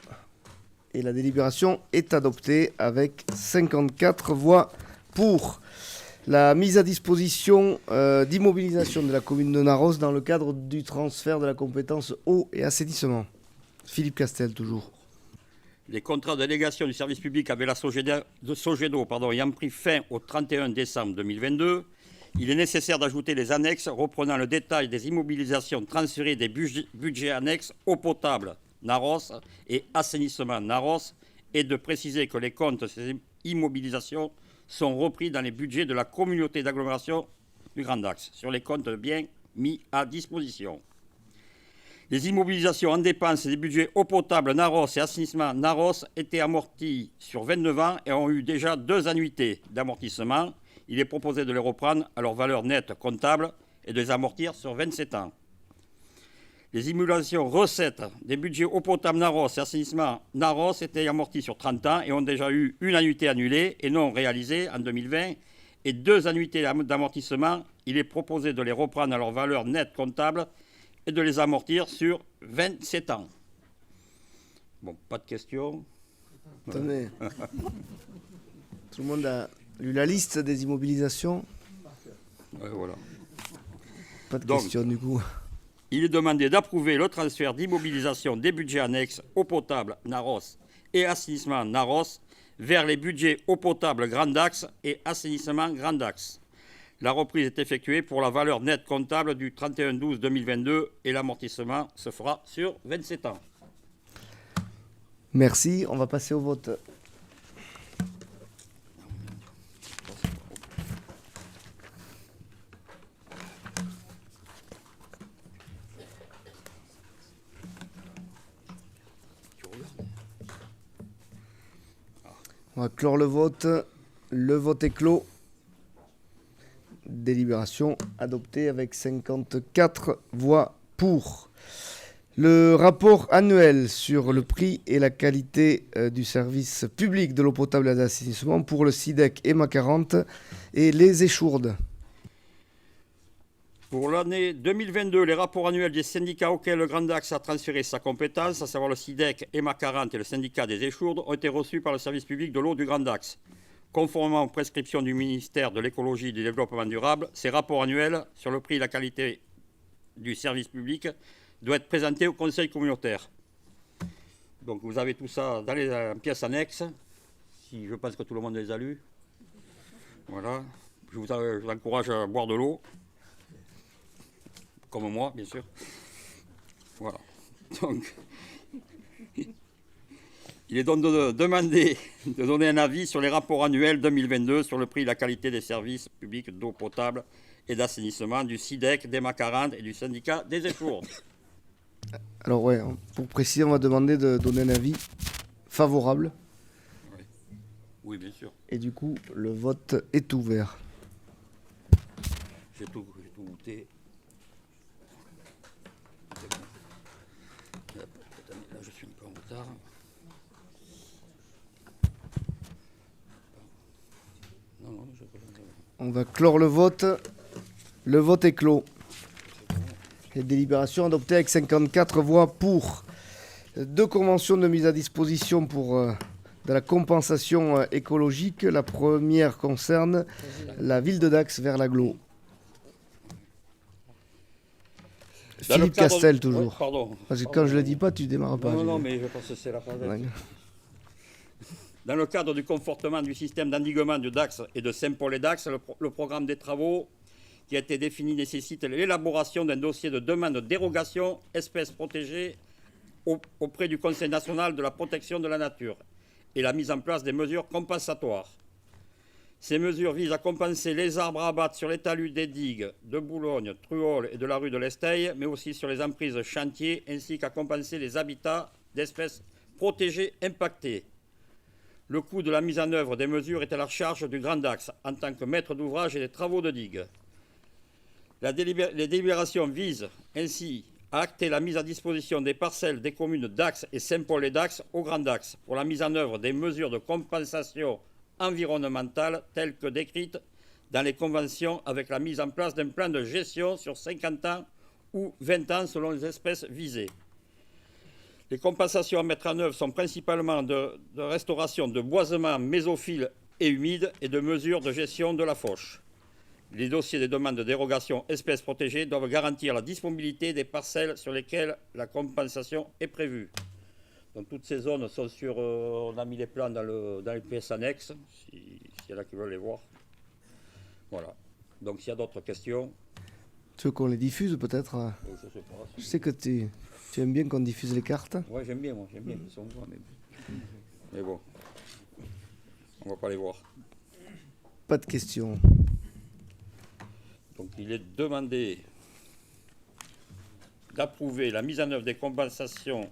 Et la délibération est adoptée avec 54 voix pour. La mise à disposition d'immobilisation de la commune de Narros dans le cadre du transfert de la compétence eau et assainissement. Philippe Castel, toujours. Les contrats de délégation du service public avec la Sogedo ayant pris fin au 31 décembre 2022, il est nécessaire d'ajouter les annexes reprenant le détail des immobilisations transférées des budgets annexes eau potable Narros et assainissement Narros et de préciser que les comptes de ces immobilisations sont repris dans les budgets de la communauté d'agglomération du Grand Dax sur les comptes de biens mis à disposition. Les immobilisations en dépenses des budgets eau potable Narros et assainissement Narros étaient amorties sur 29 ans et ont eu déjà 2 annuités d'amortissement. Il est proposé de les reprendre à leur valeur nette comptable et de les amortir sur 27 ans. Les immobilisations recettes des budgets eau potable Narros et assainissement Narros étaient amorties sur 30 ans et ont déjà eu 1 annuité annulée et non réalisée en 2020 et 2 annuités d'amortissement. Il est proposé de les reprendre à leur valeur nette comptable et de les amortir sur 27 ans. Bon, pas de questions. Attendez. Tout le monde a lu la liste des immobilisations. Ouais, voilà. Pas de question du coup. Il est demandé d'approuver le transfert d'immobilisation des budgets annexes eau potable Narros et assainissement Narros vers les budgets eau potable Grand Dax et assainissement Grand Dax. La reprise est effectuée pour la valeur nette comptable du 31/12/2022 et l'amortissement se fera sur 27 ans. Merci, on va passer au vote. On va clore le vote. Le vote est clos. Délibération adoptée avec 54 voix pour. Le rapport annuel sur le prix et la qualité du service public de l'eau potable et d'assainissement pour le SIDEC EMA 40 et les Échourdes. Pour l'année 2022, les rapports annuels des syndicats auxquels le Grand Dax a transféré sa compétence, à savoir le SIDEC, EMA 40 et le syndicat des Échourdes, ont été reçus par le service public de l'eau du Grand Dax. Conformément aux prescriptions du ministère de l'écologie et du développement durable, ces rapports annuels sur le prix et la qualité du service public doivent être présentés au conseil communautaire. Donc vous avez tout ça dans les pièces annexes. Si je pense que tout le monde les a lus. Voilà. Je vous encourage à boire de l'eau. Comme moi, bien sûr. Voilà. Donc, il est donc demandé de donner un avis sur les rapports annuels 2022 sur le prix et la qualité des services publics d'eau potable et d'assainissement du SIDEC, d'EMA 40 et du syndicat des Échourdes. Alors ouais, pour préciser, on va demander de donner un avis favorable. Oui, oui, bien sûr. Et du coup, le vote est ouvert. J'ai tout goûté. Là, je suis un peu en retard. On va clore le vote. Le vote est clos. Et délibération adoptée avec 54 voix pour. 2 conventions de mise à disposition pour de la compensation écologique. La première concerne la ville de Dax vers l'Aglo. Philippe Castel, toujours. Ouais, pardon. Parce que quand je ne le dis pas, tu démarres pas. Non, mais je pense que c'est la phrase. Ouais. Dans le cadre du confortement du système d'endiguement du Dax et de Saint-Paul-et-Dax, le programme des travaux qui a été défini nécessite l'élaboration d'un dossier de demande de dérogation espèces protégées auprès du Conseil national de la protection de la nature et la mise en place des mesures compensatoires. Ces mesures visent à compenser les arbres à abattre sur les talus des digues de Boulogne, Truol et de la rue de l'Esteille, mais aussi sur les emprises chantiers, ainsi qu'à compenser les habitats d'espèces protégées impactées. Le coût de la mise en œuvre des mesures est à la charge du Grand Dax en tant que maître d'ouvrage et des travaux de digue. Les délibérations visent ainsi à acter la mise à disposition des parcelles des communes Dax et Saint-Paul-et-Dax au Grand Dax pour la mise en œuvre des mesures de compensation environnementale telles que décrites dans les conventions avec la mise en place d'un plan de gestion sur 50 ans ou 20 ans selon les espèces visées. Les compensations à mettre en œuvre sont principalement de restauration de boisements mésophiles et humides et de mesures de gestion de la fauche. Les dossiers des demandes de dérogation espèces protégées doivent garantir la disponibilité des parcelles sur lesquelles la compensation est prévue. Donc toutes ces zones sont sur... on a mis les plans dans les pièces annexes, s'il y en a qui veulent les voir. Voilà. Donc s'il y a d'autres questions... Tu veux qu'on les diffuse peut-être? Je sais pas. Je sais que tu aimes bien qu'on diffuse les cartes. Oui, j'aime bien, moi. Ils sont bons, mais bon, on va pas les voir. Pas de questions. Donc il est demandé d'approuver la mise en œuvre des conventions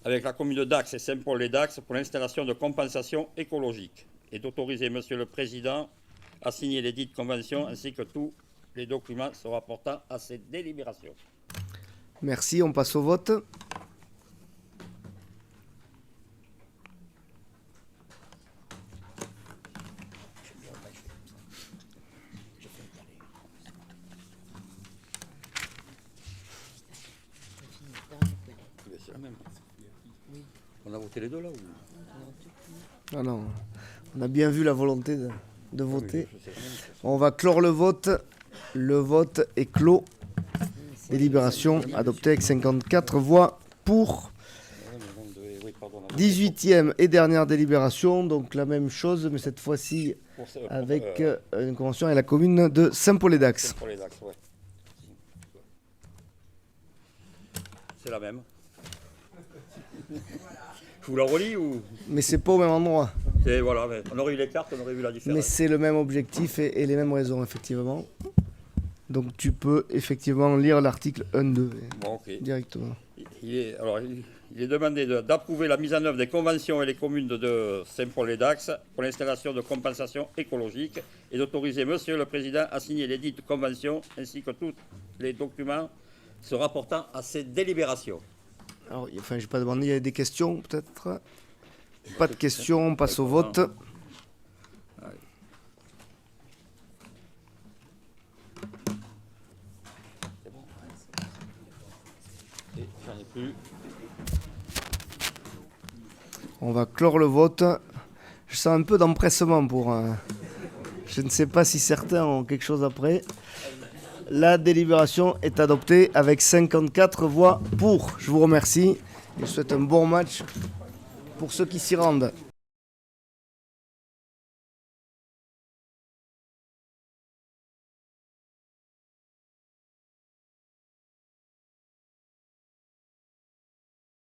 avec la commune de Dax et Saint-Paul-et-Dax pour l'installation de compensation écologique et d'autoriser Monsieur le Président à signer les dites conventions ainsi que tous les documents se rapportant à ces délibérations. Merci, on passe au vote. C'est la même. On a voté les deux là ou... Ah non, on a bien vu la volonté de voter. On va clore le vote. Le vote est clos. Délibération adoptée avec 54 voix pour. 18e et dernière délibération, donc la même chose, mais cette fois-ci avec une convention avec la commune de Saint-Paul-et-Dax. Ouais. C'est la même. Je vous la relis ou... Mais c'est pas au même endroit. Voilà, on aurait eu les cartes, on aurait vu la différence. Mais c'est le même objectif et les mêmes raisons, effectivement. Donc tu peux effectivement lire l'article 1-2 directement. Il est demandé d'approuver la mise en œuvre des conventions et les communes de Saint-Paul-et-Dax pour l'installation de compensation écologique et d'autoriser Monsieur le Président à signer les dites conventions ainsi que tous les documents se rapportant à ces délibérations. Alors, enfin, je n'ai pas demandé, il y a des questions peut-être? Pas de questions, on passe au vote. On va clore le vote. Je sens un peu d'empressement pour... Je ne sais pas si certains ont quelque chose après. La délibération est adoptée avec 54 voix pour. Je vous remercie et je souhaite un bon match pour ceux qui s'y rendent.